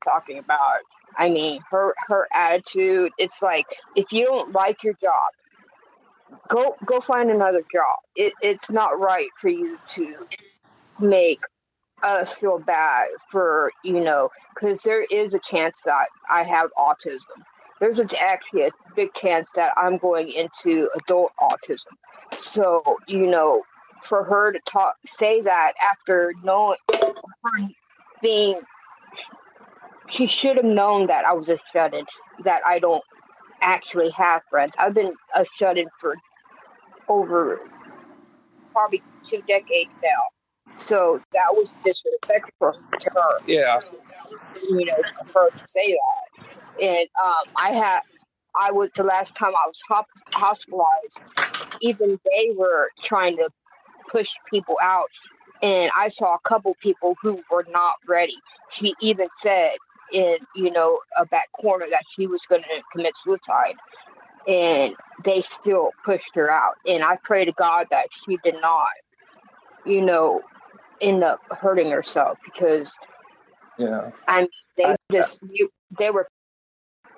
talking about. Her attitude, it's like, if you don't like your job, go find another job. It's not right for you to make us feel bad for, because there is a chance that I have autism. There's actually a big chance that I'm going into adult autism. So, for her to say that after knowing, her being, she should have known that I was a shut-in, that I don't actually have friends. I've been a shut-in for over probably 2 decades now. So that was disrespectful to her.
yeah.
For her to say that. And I was, the last time I was hospitalized, even they were trying to push people out. And I saw a couple people who were not ready. She even said in, a back corner that she was going to commit suicide. And they still pushed her out. And I pray to God that she did not, end up hurting herself, because they were,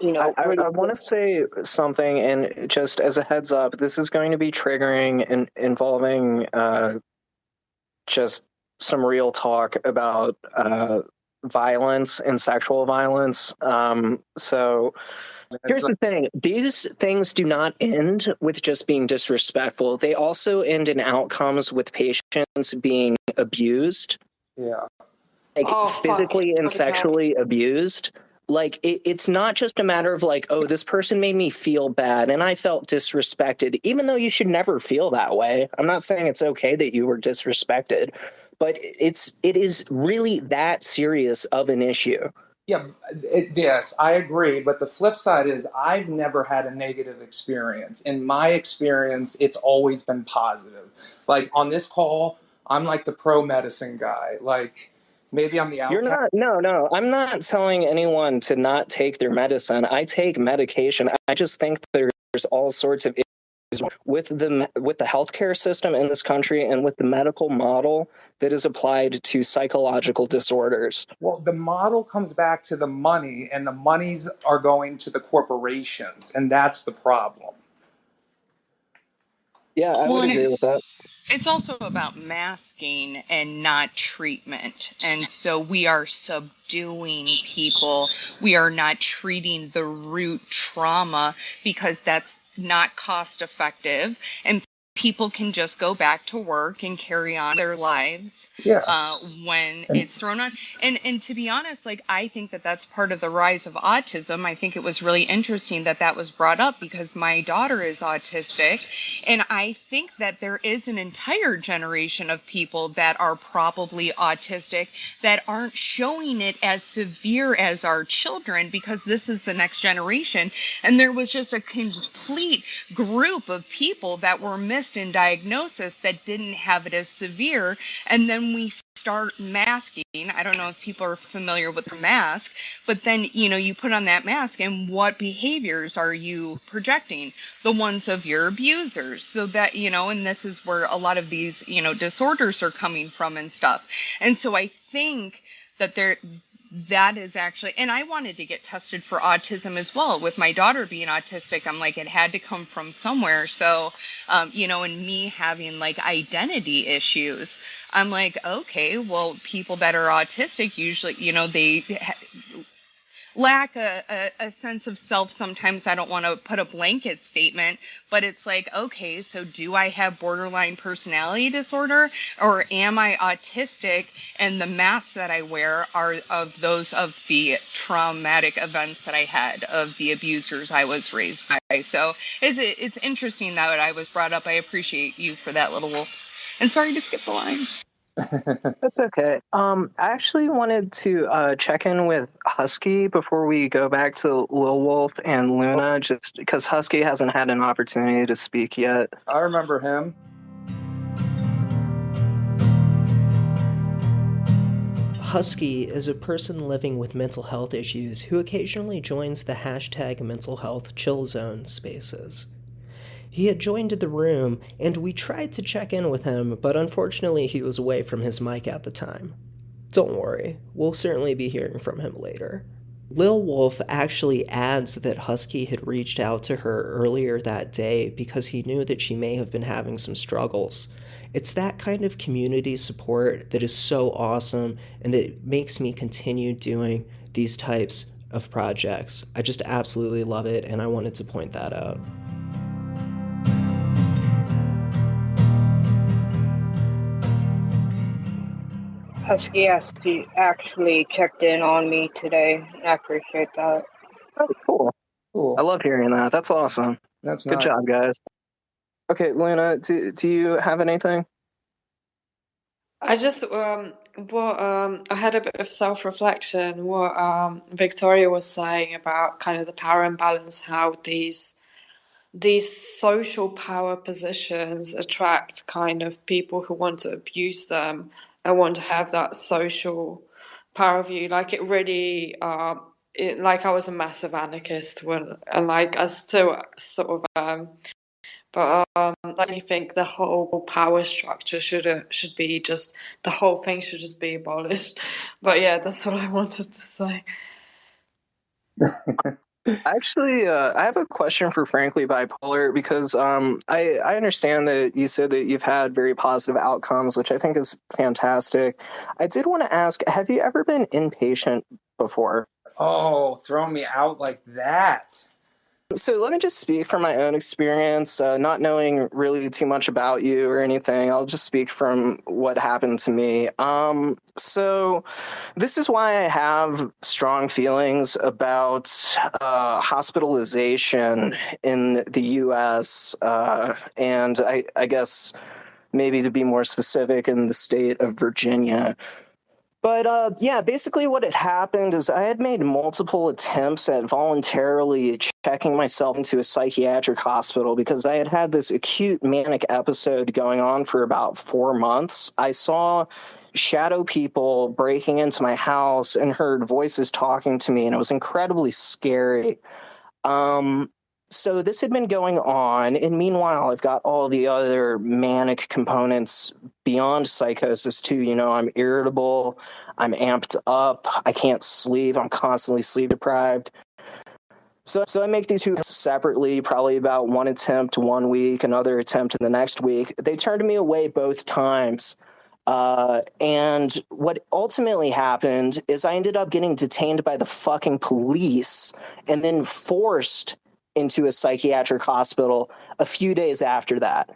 I want to say something, and just as a heads up, this is going to be triggering and involving just some real talk about violence and sexual violence. So here's the thing. These things do not end with just being disrespectful. They also end in outcomes with patients being abused.
Yeah.
Like physically and sexually abused. Like, it's not just a matter of like, oh, this person made me feel bad and I felt disrespected, even though you should never feel that way. I'm not saying it's okay that you were disrespected, but it is really that serious of an issue.
Yeah, yes, I agree. But the flip side is I've never had a negative experience. In my experience, it's always been positive. Like on this call, I'm like the pro medicine guy. Like, maybe I'm the outcast.
You're not. No. I'm not telling anyone to not take their medicine. I take medication. I just think there's all sorts of issues with the healthcare system in this country and with the medical model that is applied to psychological disorders.
Well, the model comes back to the money, and the monies are going to the corporations, and that's the problem.
Yeah, I would agree with that.
It's also about masking and not treatment. And so we are subduing people. We are not treating the root trauma because that's not cost effective. And people can just go back to work and carry on their lives when it's thrown on. And to be honest, like, I think that that's part of the rise of autism. I think it was really interesting that that was brought up because my daughter is autistic. And I think that there is an entire generation of people that are probably autistic that aren't showing it as severe as our children, because this is the next generation. And there was just a complete group of people that were missed in diagnosis that didn't have it as severe. And then we start masking. I don't know if people are familiar with the mask, but then, you put on that mask and what behaviors are you projecting? The ones of your abusers. So that, and this is where a lot of these, disorders are coming from and stuff. And so I think that that is actually, and I wanted to get tested for autism as well. With my daughter being autistic, I'm like, it had to come from somewhere. So, and me having like identity issues, I'm like, okay, well, people that are autistic usually, lack a sense of self. Sometimes I don't want to put a blanket statement, but it's like, okay, so do I have borderline personality disorder, or am I autistic, and the masks that I wear are of those of the traumatic events that I had, of the abusers I was raised by. So it's interesting that I was brought up. I appreciate you for that, Little Wolf. And sorry to skip the lines.
That's okay. I actually wanted to check in with Husky before we go back to Lil Wolf and Luna, just because Husky hasn't had an opportunity to speak yet.
I remember him.
Husky is a person living with mental health issues who occasionally joins the hashtag mental health chill zone spaces. He had joined the room, and we tried to check in with him, but unfortunately he was away from his mic at the time. Don't worry, we'll certainly be hearing from him later. Lil Wolf actually adds that Husky had reached out to her earlier that day because he knew that she may have been having some struggles. It's that kind of community support that is so awesome and that makes me continue doing these types of projects. I just absolutely love it, and I wanted to point that out.
Husky actually checked in on me today. I appreciate that.
Oh, cool. I love hearing that. That's awesome.
That's
good
nice.
job, guys. Okay, Luna, do you have anything?
I just I had a bit of self-reflection. What Victoria was saying about kind of the power imbalance, how these social power positions attract kind of people who want to abuse them and want to have that social power view. Like it really, like I was a massive anarchist and like I still sort of but I think the whole power structure should be just, the whole thing should just be abolished. But yeah, that's what I wanted to say.
Actually, I have a question for Frankly Bipolar, because I understand that you said that you've had very positive outcomes, which I think is fantastic. I did want to ask, have you ever been inpatient before?
Oh, throw me out like that.
So let me just speak from my own experience, not knowing really too much about you or anything. I'll just speak from what happened to me. So this is why I have strong feelings about hospitalization in the U.S. And I guess maybe to be more specific, in the state of Virginia. But yeah, basically what had happened is I had made multiple attempts at voluntarily checking myself into a psychiatric hospital because I had had this acute manic episode going on for about 4 months. I saw shadow people breaking into my house and heard voices talking to me, and it was incredibly scary. So this had been going on, and meanwhile, I've got all the other manic components beyond psychosis too. You know, I'm irritable, I'm amped up, I can't sleep, I'm constantly sleep deprived. So I make these two separately, probably about one attempt 1 week, another attempt in the next week. They turned me away both times. And what ultimately happened is I ended up getting detained by the fucking police and then forced into a psychiatric hospital a few days after that.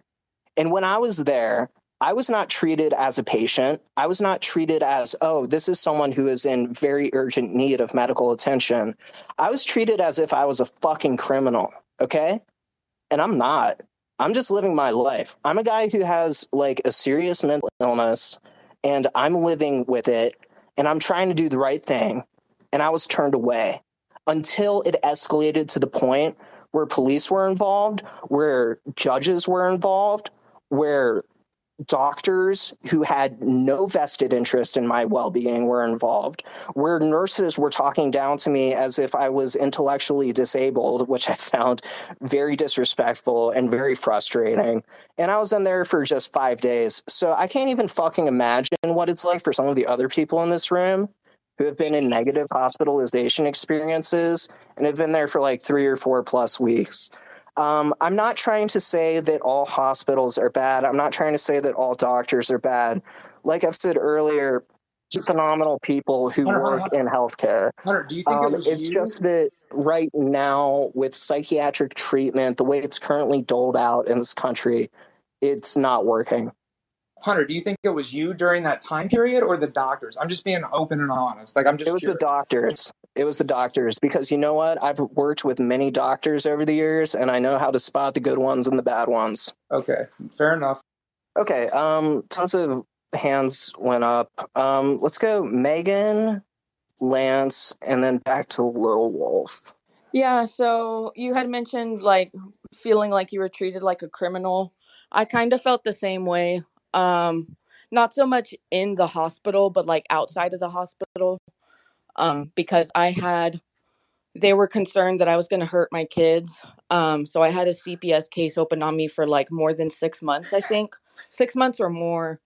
And when I was there, I was not treated as a patient. I was not treated as, oh, this is someone who is in very urgent need of medical attention. I was treated as if I was a fucking criminal, okay? And I'm not. I'm just living my life. I'm a guy who has like a serious mental illness, and I'm living with it, and I'm trying to do the right thing, and I was turned away until it escalated to the point where police were involved, where judges were involved, where doctors who had no vested interest in my well-being were involved, where nurses were talking down to me as if I was intellectually disabled, which I found very disrespectful and very frustrating. And I was in there for just 5 days. So I can't even fucking imagine what it's like for some of the other people in this room who have been in negative hospitalization experiences and have been there for like 3 or 4 plus weeks. I'm not trying to say that all hospitals are bad. I'm not trying to say that all doctors are bad. Like I've said earlier, phenomenal people who work in healthcare.
Hunter, do you think it was
It's
you?
just that right now, with psychiatric treatment, the way it's currently doled out in this country, it's not working.
Hunter, do you think it was you during that time period or the doctors? I'm just being open and honest. Like, I'm just
It was
curious.
the doctors. It was the doctors, because you know what? I've worked with many doctors over the years, and I know how to spot the good ones and the bad ones.
Okay, fair enough.
Okay, tons of hands went up. Let's go Megan, Lance, and then back to Lil Wolf.
Yeah, so you had mentioned like feeling like you were treated like a criminal. I kind of felt the same way. Not so much in the hospital, but like outside of the hospital. Because they were concerned that I was going to hurt my kids. So I had a CPS case open on me for like more than 6 months, I think. 6 months or more.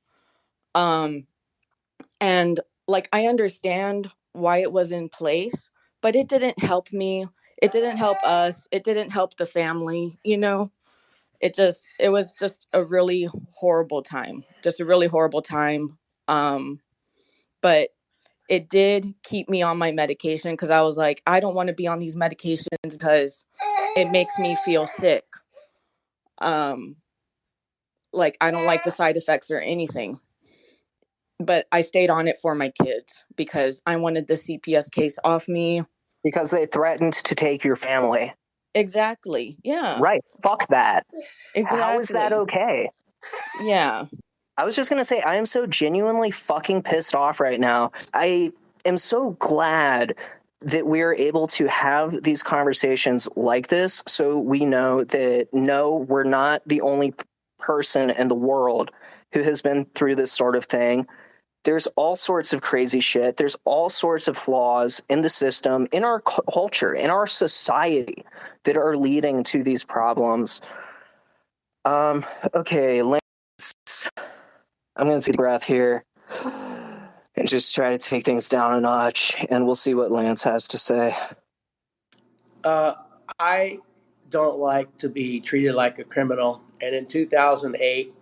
And like, I understand why it was in place, but it didn't help me. It didn't help us. It didn't help the family, you know? It was just a really horrible time. Just a really horrible time. But it did keep me on my medication because I was like, I don't want to be on these medications because it makes me feel sick. Like, I don't like the side effects or anything. But I stayed on it for my kids because I wanted the CPS case off me.
Because they threatened to take your family.
Exactly. Yeah.
Right. Fuck that.
Exactly.
How is that okay?
Yeah.
I was just going to say, I am so genuinely fucking pissed off right now. I am so glad that we're able to have these conversations like this, so we know that, no, we're not the only person in the world who has been through this sort of thing. There's all sorts of crazy shit. There's all sorts of flaws in the system, in our culture, in our society that are leading to these problems. Okay, Lance, I'm going to take a breath here and just try to take things down a notch, and we'll see what Lance has to say.
I don't like to be treated like a criminal. And in 2008,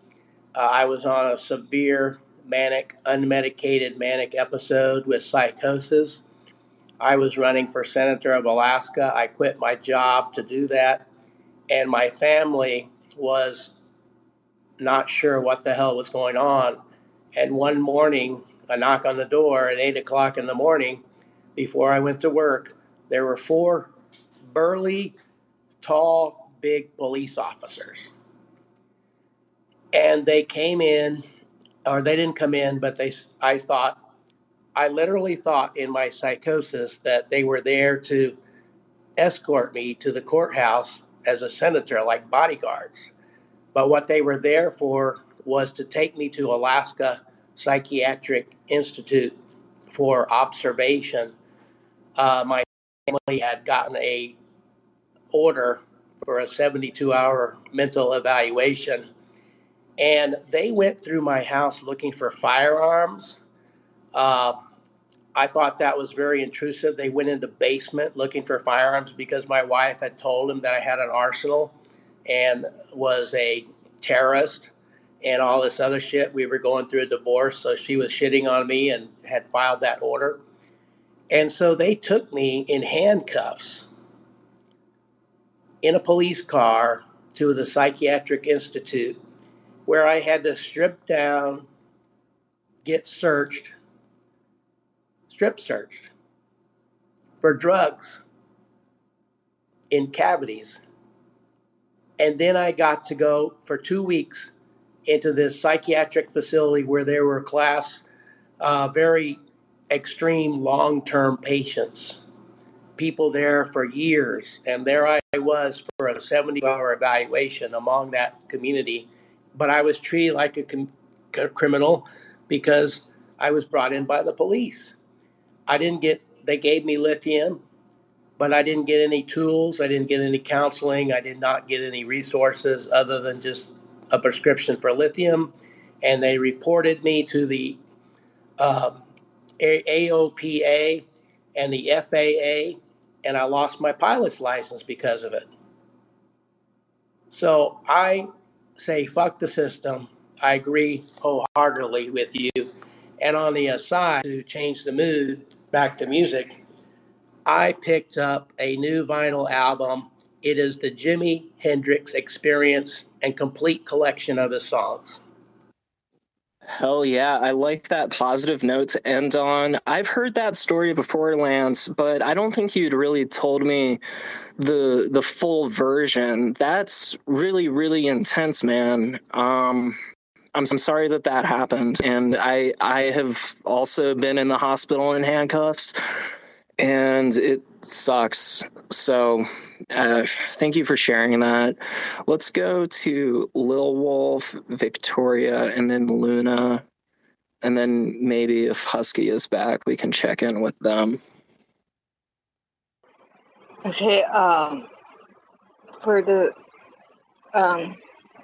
I was on a severe unmedicated manic episode with psychosis. I was running for senator of Alaska. I quit my job to do that. And my family was not sure what the hell was going on. And one morning, a knock on the door at 8 o'clock in the morning, before I went to work, there were 4 burly, tall, big police officers. And they came in, or they didn't come in, but I literally thought in my psychosis that they were there to escort me to the courthouse as a senator, like bodyguards. But what they were there for was to take me to Alaska Psychiatric Institute for observation. My family had gotten a order for a 72-hour mental evaluation, and they went through my house looking for firearms. I thought that was very intrusive. They went in the basement looking for firearms because my wife had told them that I had an arsenal and was a terrorist and all this other shit. We were going through a divorce, so she was shitting on me and had filed that order. And so they took me in handcuffs in a police car to the Psychiatric Institute, where I had to strip down, get strip searched for drugs in cavities. And then I got to go for 2 weeks into this psychiatric facility where there were very extreme long-term patients, people there for years. And there I was for a 70-hour evaluation among that community. But I was treated like a criminal because I was brought in by the police. They gave me lithium, but I didn't get any tools. I didn't get any counseling. I did not get any resources other than just a prescription for lithium. And they reported me to the AOPA and the FAA, and I lost my pilot's license because of it. So I say, fuck the system. I agree wholeheartedly with you. And on the aside, to change the mood back to music, I picked up a new vinyl album. It is the Jimi Hendrix Experience and complete collection of his songs.
Hell yeah, I like that positive note to end on. I've heard that story before, Lance, but I don't think you'd really told me the full version. That's really, really intense, man. I'm sorry that happened, and I have also been in the hospital in handcuffs, and it sucks. So thank you for sharing that. Let's go to Lil Wolf, Victoria, and then Luna. And then maybe if Husky is back, we can check in with them.
Okay, for the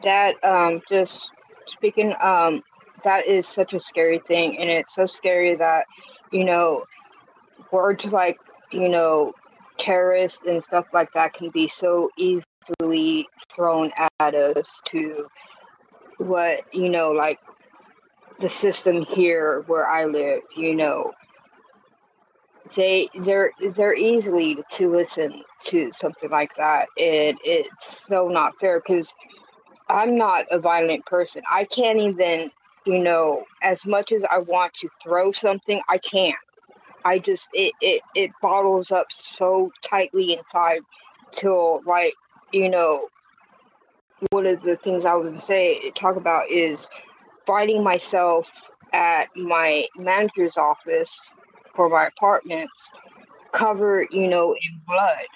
that just speaking, that is such a scary thing, and it's so scary that, you know, words like, you know, terrorists and stuff like that can be so easily thrown at us to what, you know, like the system here where I live, you know, they're easily to listen to something like that, and it's so not fair because I'm not a violent person. I can't even, you know, as much as I want to throw something, I can't. I just it bottles up so tightly inside till, like, you know, one of the things I was talk about is finding myself at my manager's office for my apartments, covered, you know, in blood,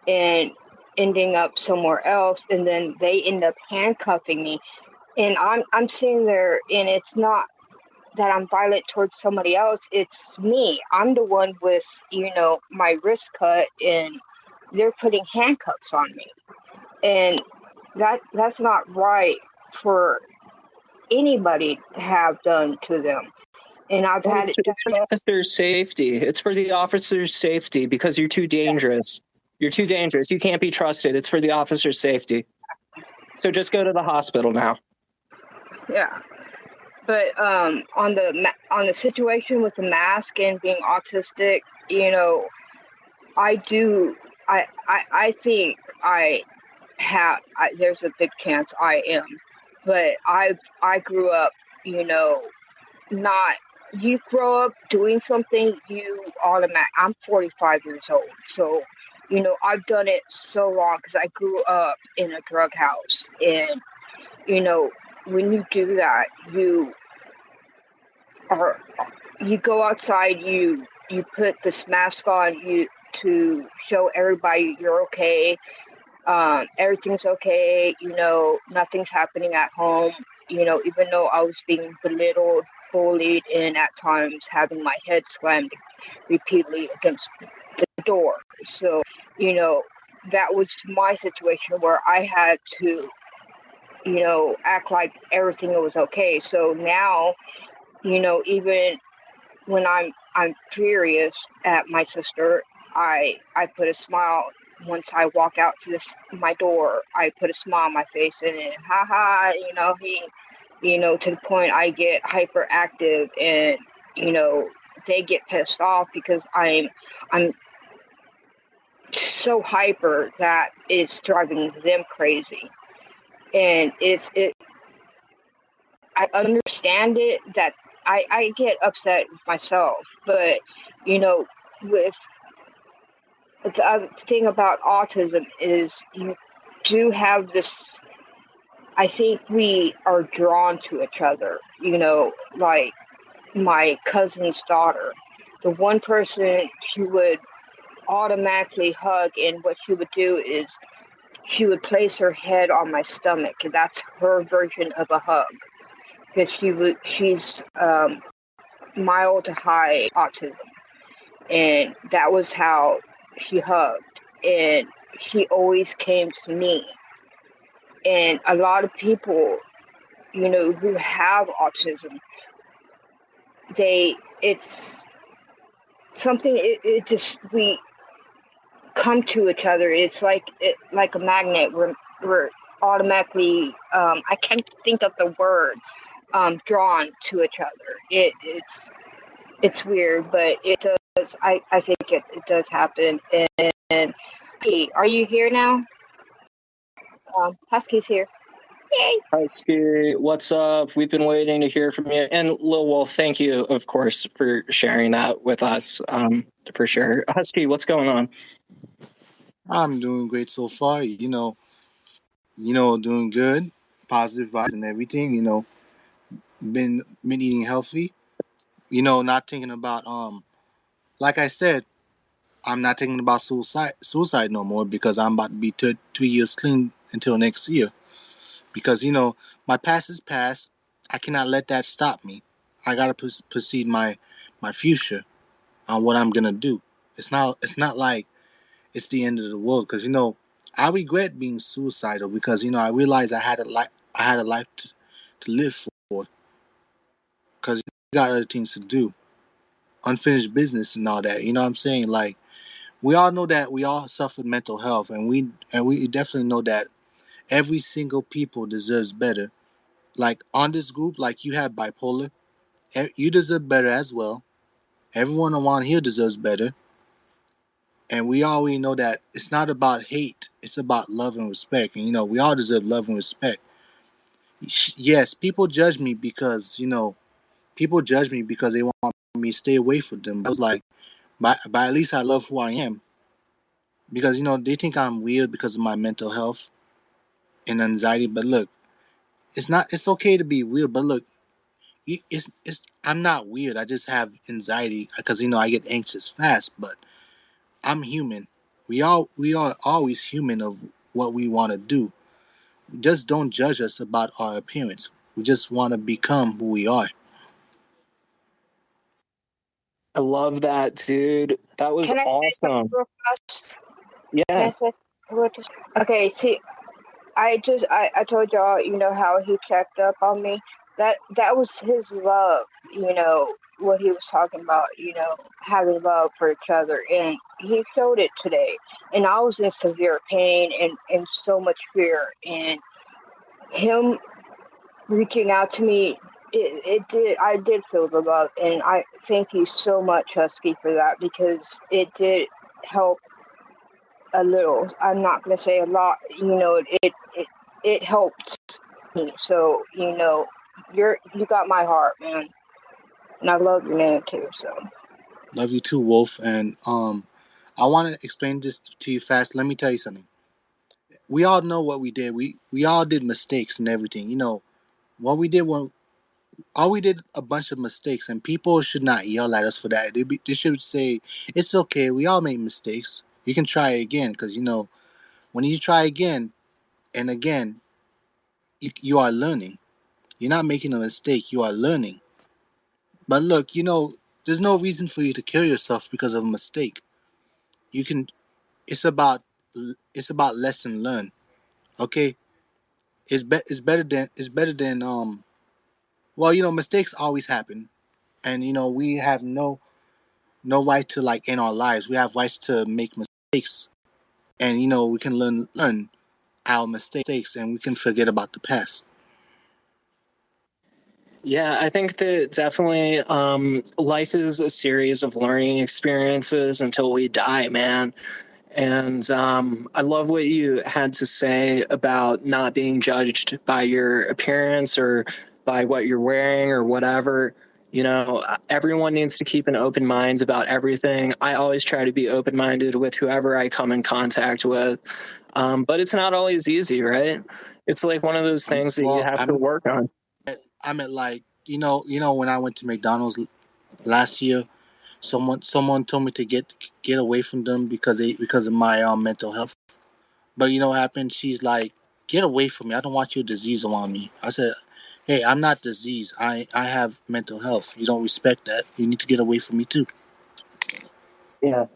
and ending up somewhere else, and then they end up handcuffing me, and I'm sitting there, and it's not that I'm violent towards somebody else, it's me. I'm the one with, you know, my wrist cut, and they're putting handcuffs on me, and that's not right for anybody to have done to them. And I've had it.
It's for officers' safety. It's for the officers' safety because you're too dangerous. You're too dangerous. You can't be trusted. It's for the officers' safety. So just go to the hospital now.
Yeah. But on the situation with the mask and being autistic, you know, I think there's a big chance I am, but I grew up, you know, not. You grow up doing something, you I'm 45 years old, so, you know, I've done it so long because I grew up in a drug house, and, you know, when you do that, you go outside, you put this mask on you to show everybody you're okay, everything's okay, you know, nothing's happening at home, you know, even though I was being belittled, bullied, and at times having my head slammed repeatedly against the door. So, you know, that was my situation where I had to, you know, act like everything was okay. So now, you know, even when I'm furious at my sister, I put a smile. Once I walk out to my door, I put a smile on my face, and then, haha, you know, you know, to the point I get hyperactive, and, you know, they get pissed off because I'm so hyper that it's driving them crazy. And I understand it, that I get upset with myself, but, you know, with the other thing about autism is you do have this, I think we are drawn to each other, you know, like my cousin's daughter, the one person she would automatically hug, and what she would do is she would place her head on my stomach, and that's her version of a hug, because she's mild to high autism, and that was how she hugged, and she always came to me. And a lot of people, you know, who have autism, it's something, it just, we come to each other. It's like a magnet. We're automatically, I can't think of the word, drawn to each other. it's weird, but it does. I think it does happen. And are you here now? Husky's here. Yay!
Husky, what's up? We've been waiting to hear from you. And Lil Wolf, thank you, of course, for sharing that with us, for sure. Husky, what's going on?
I'm doing great so far. Doing good, positive vibes and everything. Been eating healthy. Not thinking about like I said, I'm not thinking about suicide no more because I'm about to be 3 years clean until next year. Because my past is past. I cannot let that stop me. I gotta proceed my future on what I'm gonna do. It's not like it's the end of the world because I regret being suicidal because I realized I had a life to live for because you got other things to do, unfinished business and all that. You know what I'm saying? Like we all know that we all suffer mental health, and we definitely know that every single people deserves better. Like on this group, like you have bipolar, you deserve better as well. Everyone around here deserves better. And we already know that it's not about hate. It's about love and respect. And, we all deserve love and respect. Yes, people judge me because, they want me to stay away from them. I was like, but at least I love who I am. Because, they think I'm weird because of my mental health and anxiety. But look, it's okay to be weird. But look, I'm not weird. I just have anxiety because, I get anxious fast. But I'm human. We are always human of what we want to do. Just don't judge us about our appearance. We just want to become who we are.
I love that, dude. That was
Can I say something
awesome.
real fast?
Yeah.
Can I say something? Okay, see, I told y'all, how he checked up on me. That was his love, what he was talking about, having love for each other, and he showed it today. And I was in severe pain and so much fear, and him reaching out to me, I did feel the love, and I thank you so much, Husky, for that, because it did help a little. I'm not gonna say a lot, it helped me. So, you got my heart, man. And I love your name too, so.
Love you too, Wolf. And I want to explain this to you fast. Let me tell you something. We all know what we did. We all did mistakes and everything. What we did all we did a bunch of mistakes, and people should not yell at us for that. They should say, it's okay, we all make mistakes. You can try again, because, when you try again and again, you are learning. You're not making a mistake, you are learning. But look, there's no reason for you to kill yourself because of a mistake. You can, it's about lesson learned, okay? It's better than, well, mistakes always happen. And, we have no right to like in our lives. We have rights to make mistakes, and we can learn our mistakes, and we can forget about the past.
Yeah, I think that definitely life is a series of learning experiences until we die, man. And I love what you had to say about not being judged by your appearance or by what you're wearing or whatever. Everyone needs to keep an open mind about everything. I always try to be open-minded with whoever I come in contact with. But it's not always easy, right? It's like one of those things that you have to work on.
I meant like, when I went to McDonald's last year, someone told me to get away from them because of my mental health. But you know what happened? She's like, get away from me. I don't want your disease around me. I said, hey, I'm not diseased. I have mental health. You don't respect that. You need to get away from me too.
Yeah.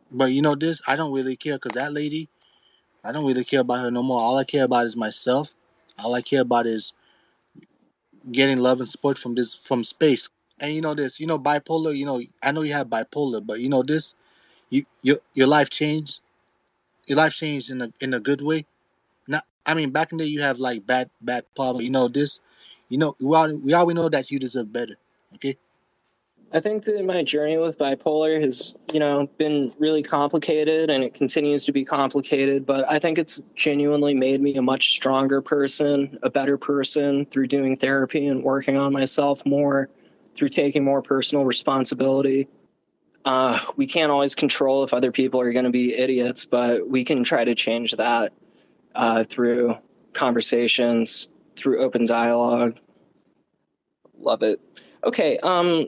But this, I don't really care because that lady, I don't really care about her no more. All I care about is myself. All I care about is getting love and support from space. And bipolar, I know you have bipolar, but this, your life changed. Your life changed in a good way. Not, I mean, back in the day you have like bad problems. This, we all know that you deserve better. Okay.
I think that my journey with bipolar has, been really complicated, and it continues to be complicated, but I think it's genuinely made me a much stronger person, a better person through doing therapy and working on myself more, through taking more personal responsibility. We can't always control if other people are going to be idiots, but we can try to change that through conversations, through open dialogue. Love it. Okay,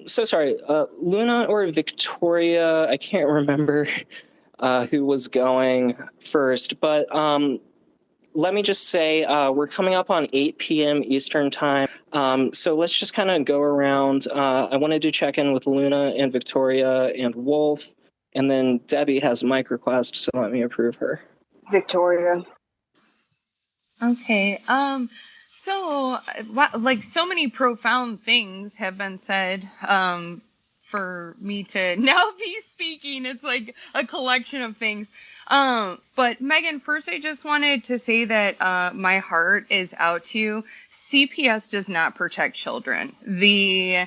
so sorry, Luna or Victoria, I can't remember who was going first, but let me just say we're coming up on 8 p.m. Eastern time, so let's just kind of go around. I wanted to check in with Luna and Victoria and Wolf, and then Debbie has a mic request, so let me approve her.
Victoria.
Okay. So like so many profound things have been said for me to now be speaking. It's like a collection of things. But Megan, first I just wanted to say that my heart is out to you. CPS does not protect children. The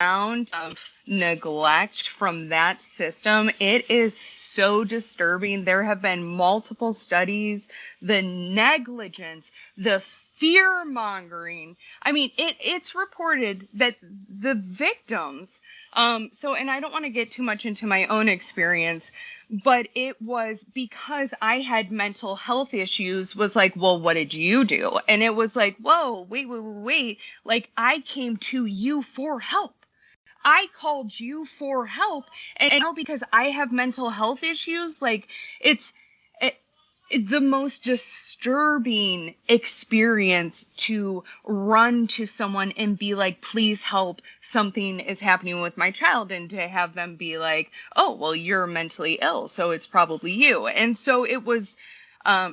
amount of neglect from that system, it is so disturbing. There have been multiple studies, the negligence, the fear mongering. I mean, it's reported that the victims, and I don't want to get too much into my own experience, but it was because I had mental health issues, was like, well, what did you do? And it was like, whoa, wait. Like, I came to you for help. I called you for help. And now because I have mental health issues, like, it's the most disturbing experience to run to someone and be like, please help, something is happening with my child, and to have them be like, oh, well, you're mentally ill, so it's probably you. And so it was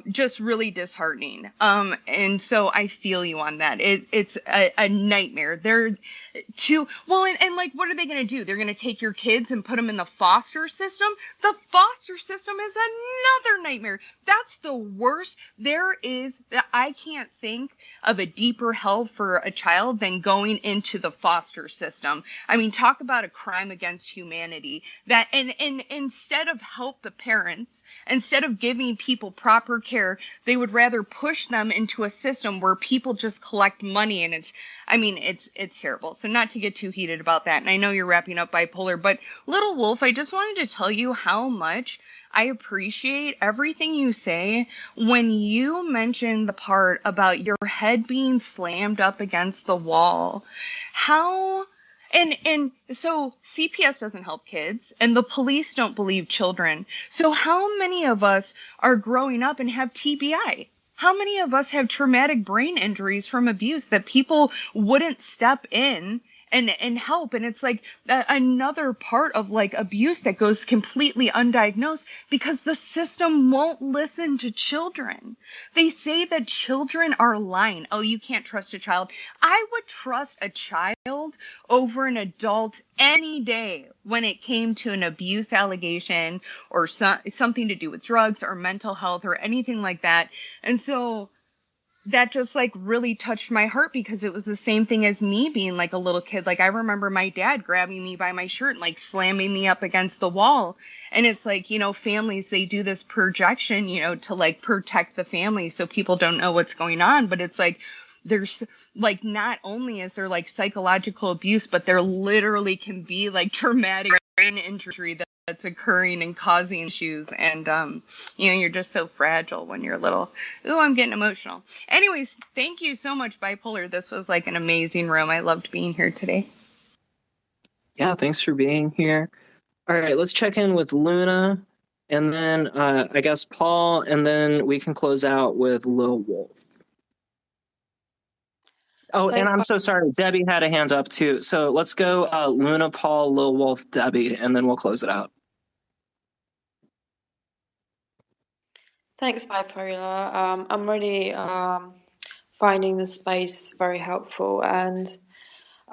just really disheartening. And so I feel you on that. It's a nightmare. They're and like, what are they going to do? They're going to take your kids and put them in the foster system. The foster system is another nightmare. That's the worst. I can't think of a deeper hell for a child than going into the foster system. I mean, talk about a crime against humanity. That, and instead of help the parents, instead of giving people proper care, they would rather push them into a system where people just collect money, and it's terrible. So not to get too heated about that, and I know you're wrapping up bipolar, but Little Wolf, I just wanted to tell you how much I appreciate everything you say when you mention the part about your head being slammed up against the wall. And so CPS doesn't help kids, and the police don't believe children. So how many of us are growing up and have TBI? How many of us have traumatic brain injuries from abuse that people wouldn't step in and help? And it's like another part of like abuse that goes completely undiagnosed because the system won't listen to children. They say that children are lying. Oh, you can't trust a child. I would trust a child over an adult any day when it came to an abuse allegation or something to do with drugs or mental health or anything like that. And so that just like really touched my heart because it was the same thing as me being like a little kid. Like I remember my dad grabbing me by my shirt and like slamming me up against the wall. And it's like, families, they do this projection, to like protect the family so people don't know what's going on. But it's like, there's like, not only is there like psychological abuse, but there literally can be like traumatic brain injury that's occurring and causing issues. And, you're just so fragile when you're little. Ooh, I'm getting emotional. Anyways, thank you so much, Bipolar. This was like an amazing room. I loved being here today.
Yeah, thanks for being here. All right, let's check in with Luna, and then I guess Paul, and then we can close out with Lil Wolf. Oh, and I'm so sorry. Debbie had a hand up too. So let's go Luna, Paul, Lil Wolf, Debbie, and then we'll close it out.
Thanks, Bipolar. I'm really finding the space very helpful. And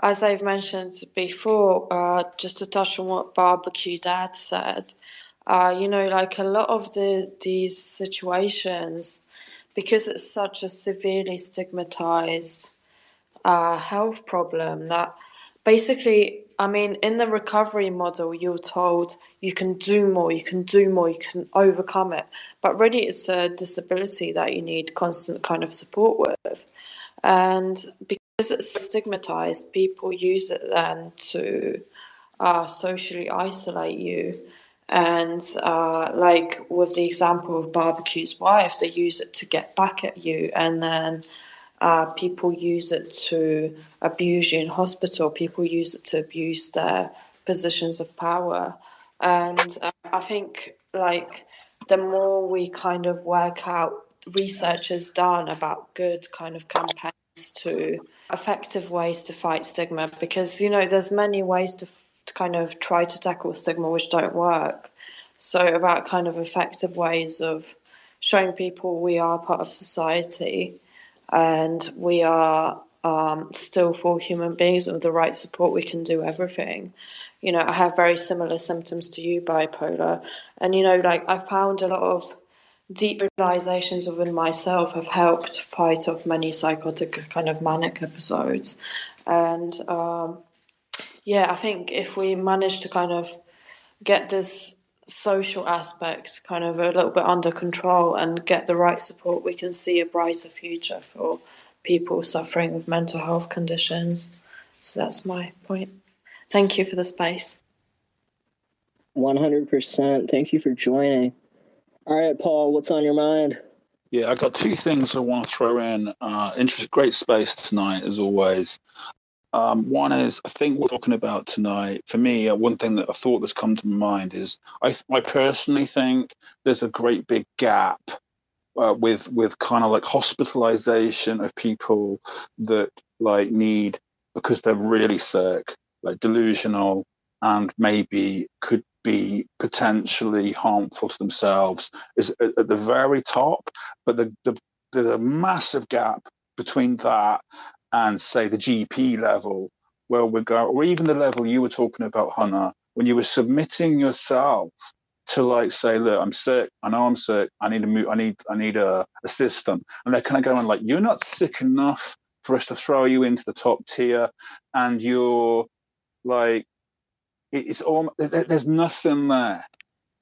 as I've mentioned before, just to touch on what Barbecue Dad said, like a lot of these situations, because it's such a severely stigmatized health problem that basically, I mean, in the recovery model, you're told you can do more, you can do more, you can overcome it. But really, it's a disability that you need constant kind of support with. And because it's stigmatized, people use it then to socially isolate you. And like with the example of Barbecue's wife, they use it to get back at you, and then people use it to abuse you in hospital. People use it to abuse their positions of power. And I think like the more we kind of work out, research is done about good kind of campaigns to effective ways to fight stigma, because, you know, there's many ways to kind of try to tackle stigma which don't work. So about kind of effective ways of showing people we are part of society and we are still full human beings, and with the right support we can do everything. You know, I have very similar symptoms to you, bipolar, and, you know, like I found a lot of deep realizations within myself have helped fight off many psychotic kind of manic episodes. And yeah, I think if we manage to kind of get this social aspect kind of a little bit under control and get the right support, we can see a brighter future for people suffering with mental health conditions. So that's my point. Thank you for the space.
100%. Thank you for joining. All right, Paul, what's on your mind?
Yeah, I got two things I want to throw in. Great space tonight, as always. One is, I think we're talking about tonight, for me, one thing that I thought that's come to mind is I personally think there's a great big gap with kind of like hospitalization of people that like need, because they're really sick, like delusional, and maybe could be potentially harmful to themselves, is at the very top. But there's a massive gap between that and, say, the GP level, where we go, or even the level you were talking about, Hannah, when you were submitting yourself to, like, say, look, I'm sick, I know I'm sick, I need a system, and they're kind of going like, you're not sick enough for us to throw you into the top tier, and you're like, it's all, there's nothing there.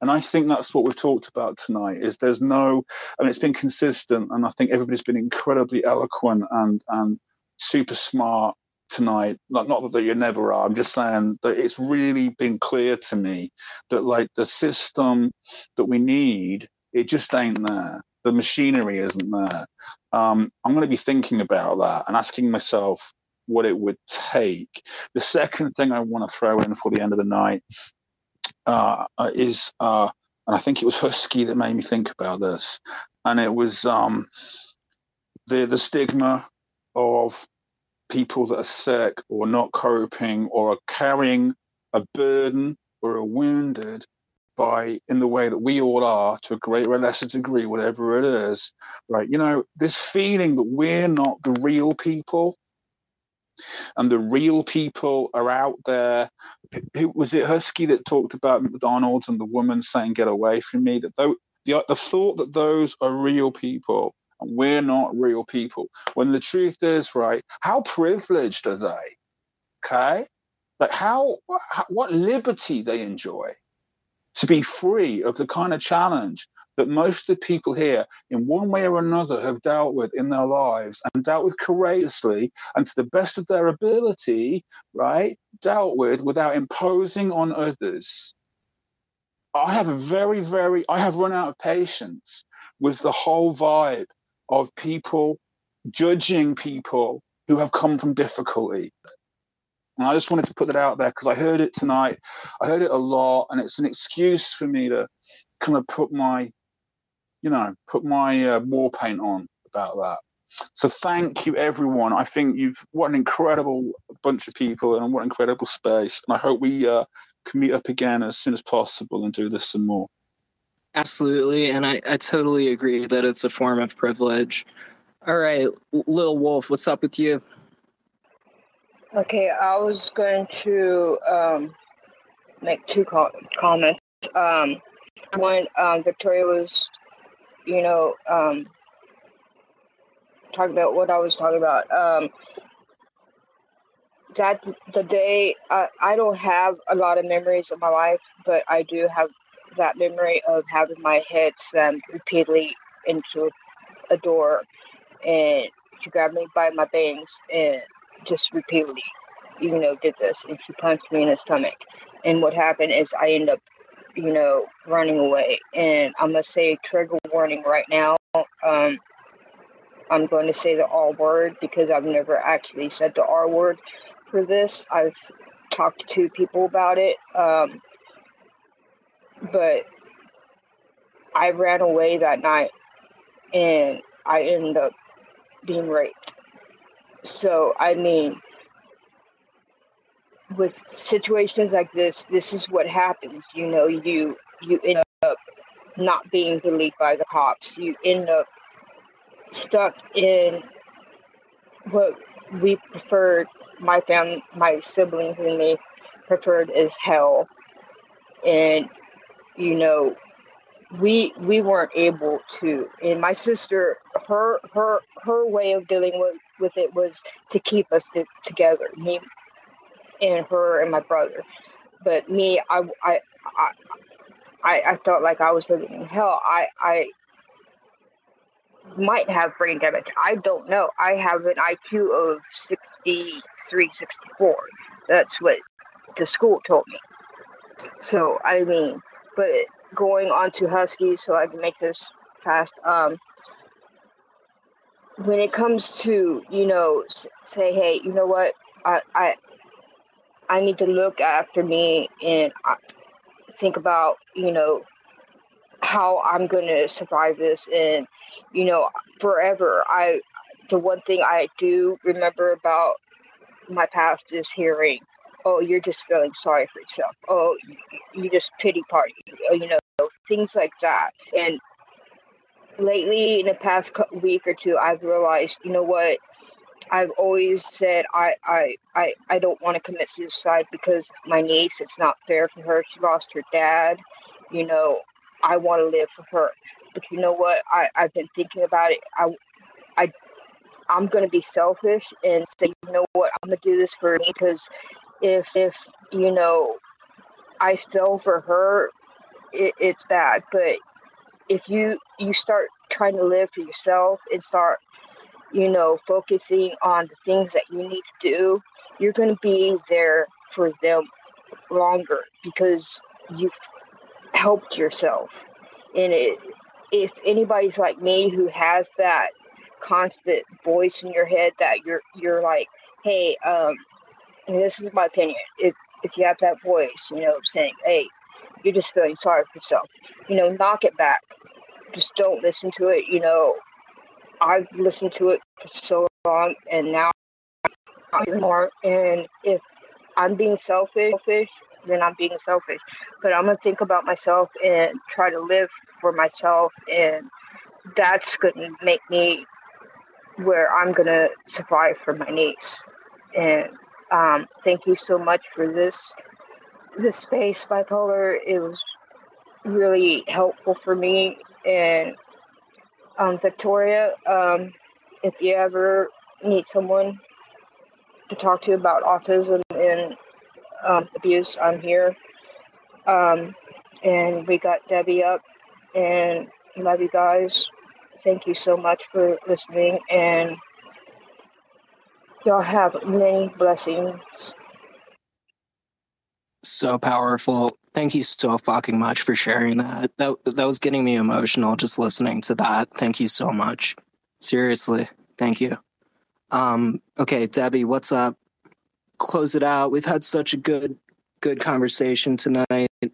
And I think that's what we've talked about tonight, is there's no, I mean, it's been consistent, and I think everybody's been incredibly eloquent and super smart tonight. Not that you never are, I'm just saying that it's really been clear to me that, like, the system that we need, it just ain't there. The machinery isn't there. I'm going to be thinking about that and asking myself what it would take. The second thing I want to throw in for the end of the night is, and I think it was Husky that made me think about this, and it was the stigma of people that are sick or not coping or are carrying a burden or are wounded by, in the way that we all are, to a greater or lesser degree, whatever it is, right? You know, this feeling that we're not the real people, and the real people are out there. Who was it, Husky, that talked about McDonald's and the woman saying, "Get away from me"? That the thought that those are real people and we're not real people, when the truth is, right, how privileged are they? Okay, like what liberty they enjoy to be free of the kind of challenge that most of the people here, in one way or another, have dealt with in their lives, and dealt with courageously and to the best of their ability, right? Dealt with without imposing on others. I have run out of patience with the whole vibe of people judging people who have come from difficulty. And I just wanted to put that out there because I heard it tonight. I heard it a lot, and it's an excuse for me to kind of put my war paint on about that. So thank you, everyone. I think what an incredible bunch of people, and what an incredible space. And I hope we can meet up again as soon as possible and do this some more.
Absolutely, and I totally agree that it's a form of privilege. All right, Lil Wolf, what's up with you?
Okay, I was going to make two comments. One, Victoria was, talking about what I was talking about. That's the day. I don't have a lot of memories of my life, but I do have that memory of having my head slammed repeatedly into a door, and she grabbed me by my bangs and just repeatedly, did this, and she punched me in the stomach. And what happened is I ended up, running away. And I'm gonna say trigger warning right now. I'm going to say the R word because I've never actually said the R word for this. I've talked to 2 people about it, but I ran away that night and I ended up being raped. So, I mean, with situations like this is what happens. You end up not being believed by the cops. You end up stuck in what we preferred, my family, my siblings and me preferred as hell. And we weren't able to. And my sister, her way of dealing with it was to keep us together, me and her and my brother. But me, I felt like I was living in hell. I might have brain damage. I don't know. I have an IQ of 63, 64. That's what the school told me. So, I mean, but going on to Huskies, so I can make this fast. When it comes to, say, hey, you know what? I need to look after me and think about, how I'm going to survive this. And, forever, the one thing I do remember about my past is hearing, oh, you're just feeling sorry for yourself. Oh, you just pity party, things like that. And lately, in the past week or 2, I've realized, you know what? I've always said I don't want to commit suicide because my niece, it's not fair for her. She lost her dad. I want to live for her. But you know what? I've been thinking about it. I'm going to be selfish and say, you know what? I'm going to do this for me because if I fell for her, it's bad. But if you start trying to live for yourself and start focusing on the things that you need to do, you're going to be there for them longer because you've helped yourself. And if anybody's like me who has that constant voice in your head that you're like, hey, and this is my opinion, if you have that voice, saying, hey, you're just feeling sorry for yourself, knock it back. Just don't listen to it. I've listened to it for so long, and now I'm more. And if I'm being selfish, then I'm being selfish. But I'm going to think about myself and try to live for myself, and that's going to make me where I'm going to survive for my niece. And thank you so much for this space, Bipolar. It was really helpful for me. And Victoria, if you ever need someone to talk to about autism and abuse, I'm here. And we got Debbie up, and love you guys. Thank you so much for listening, and y'all have many blessings.
So powerful. Thank you so fucking much for sharing that. That was getting me emotional just listening to that. Thank you so much. Seriously. Thank you. Okay, Debbie, what's up? Close it out. We've had such a good conversation tonight. Thank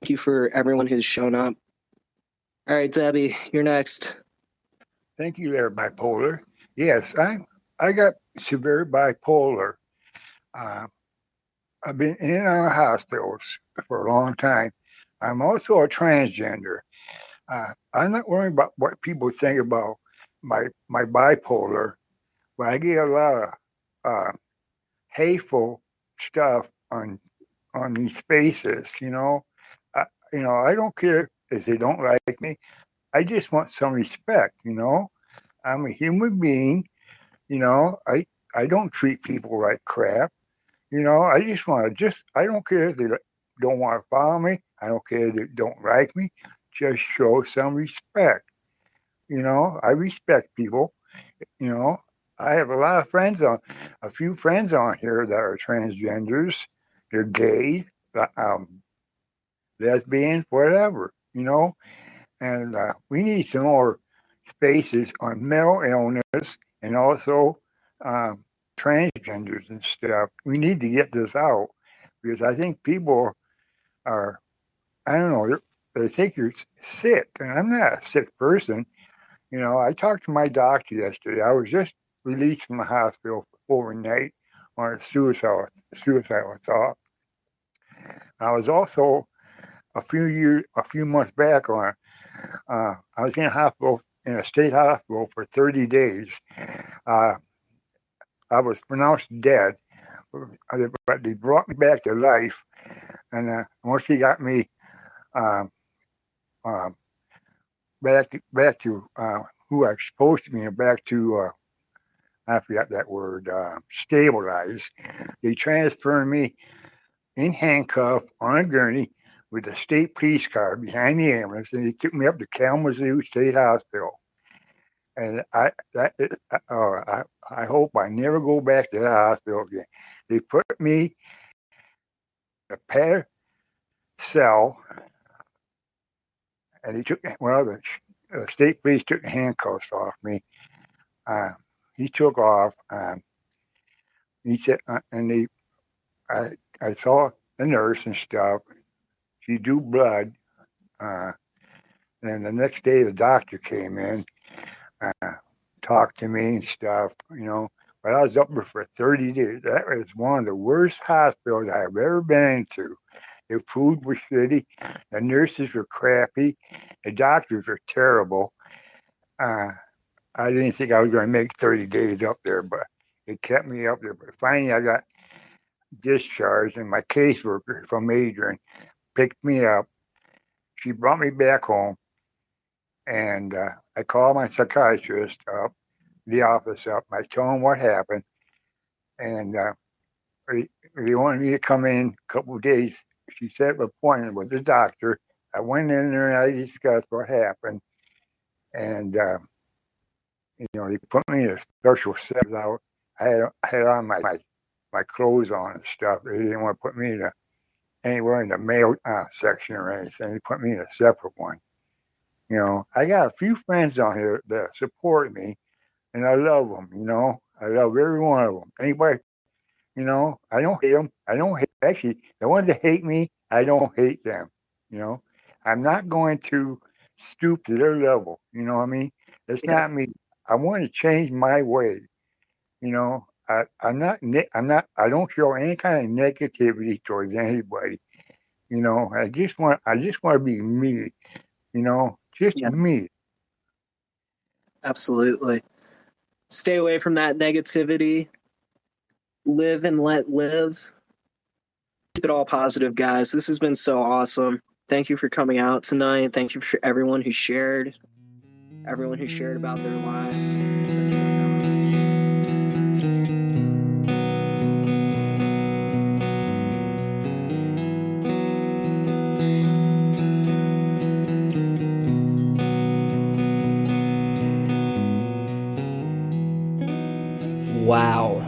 you for everyone who's shown up. All right, Debbie, you're next.
Thank you there, Bipolar. Yes, I got severe bipolar. I've been in and out of hospitals for a long time. I'm also a transgender. I'm not worried about what people think about my bipolar, but I get a lot of hateful stuff on these spaces. I don't care if they don't like me. I just want some respect. I'm a human being. I don't treat people like crap. I just want to I don't care if they don't want to follow me. I don't care if they don't like me. Just show some respect. I respect people. I have a few friends on here that are transgenders. They're gays, lesbians, whatever, and we need some more spaces on mental illness and also transgenders and stuff. We need to get this out because I think people are, I don't know, they think you're sick, and I'm not a sick person. I talked to my doctor yesterday. I was just released from the hospital overnight on a suicidal thought. I was also a few months back I was in a state hospital for 30 days. I was pronounced dead, but they brought me back to life, and once they got me back to who I was supposed to be, back to I forgot that word, stabilized. They transferred me in handcuffs on a gurney with a state police car behind the ambulance, and they took me up to Kalamazoo State Hospital. And I hope I never go back to that hospital again. They put me in a padded cell, and the state police took the handcuffs off me. He took off. He said, and I saw the nurse and stuff. She drew blood. And the next day, the doctor came in, talked to me and stuff, But I was up there for 30 days. That was one of the worst hospitals I've ever been into. The food was shitty. The nurses were crappy. The doctors were terrible. I didn't think I was going to make 30 days up there, but it kept me up there. But finally, I got discharged, and my caseworker from Adrian picked me up. She brought me back home, and I called my psychiatrist up, the office up. I told him what happened, and they wanted me to come in a couple of days. She set up an appointment with the doctor. I went in there and I discussed what happened, and they put me in a special cell. I had on my clothes on and stuff. They didn't want to put me anywhere in the male section or anything. They put me in a separate one. I got a few friends on here that support me, and I love them. I love every one of them. Anybody, I don't hate them. Actually, the ones that hate me, I don't hate them. I'm not going to stoop to their level. You know what I mean? It's not me. I want to change my way. I'm not. I don't show any kind of negativity towards anybody. I just want to be me. Just me.
Absolutely. Stay away from that negativity. Live and let live. Keep it all positive, guys. This has been so awesome. Thank you for coming out tonight. Thank you for everyone who shared about their lives. It's been so nice.
Wow,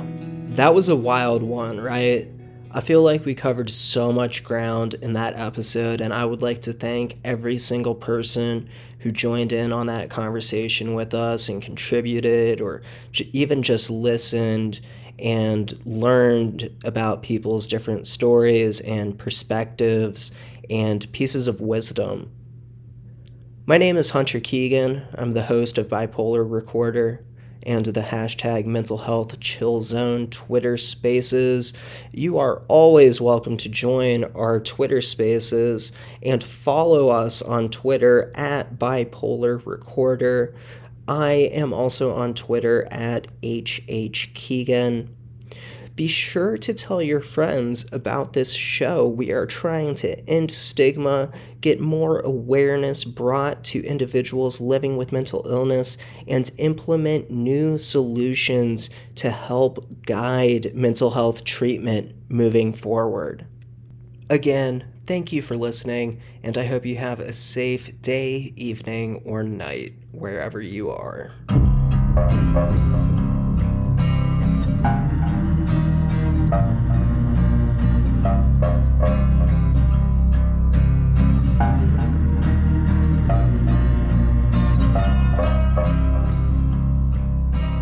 that was a wild one, right? I feel like we covered so much ground in that episode, and I would like to thank every single person who joined in on that conversation with us and contributed or even just listened and learned about people's different stories and perspectives and pieces of wisdom. My name is Hunter Keegan. I'm the host of Bipolar Recorder and the hashtag Mental Health Chill Zone Twitter Spaces. You are always welcome to join our Twitter Spaces and follow us on Twitter at Bipolar Recorder. I am also on Twitter at HH Keegan. Be sure to tell your friends about this show. We are trying to end stigma, get more awareness brought to individuals living with mental illness, and implement new solutions to help guide mental health treatment moving forward. Again, thank you for listening, and I hope you have a safe day, evening, or night, wherever you are.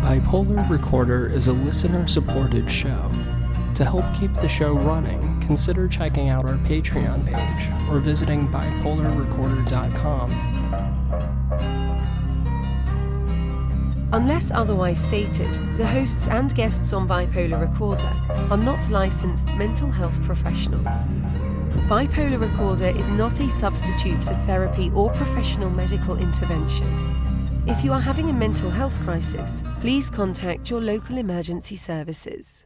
Bipolar Recorder is a listener-supported show. To help keep the show running, consider checking out our Patreon page or visiting bipolarrecorder.com.
Unless otherwise stated, the hosts and guests on Bipolar Recorder are not licensed mental health professionals. Bipolar Recorder is not a substitute for therapy or professional medical intervention. If you are having a mental health crisis, please contact your local emergency services.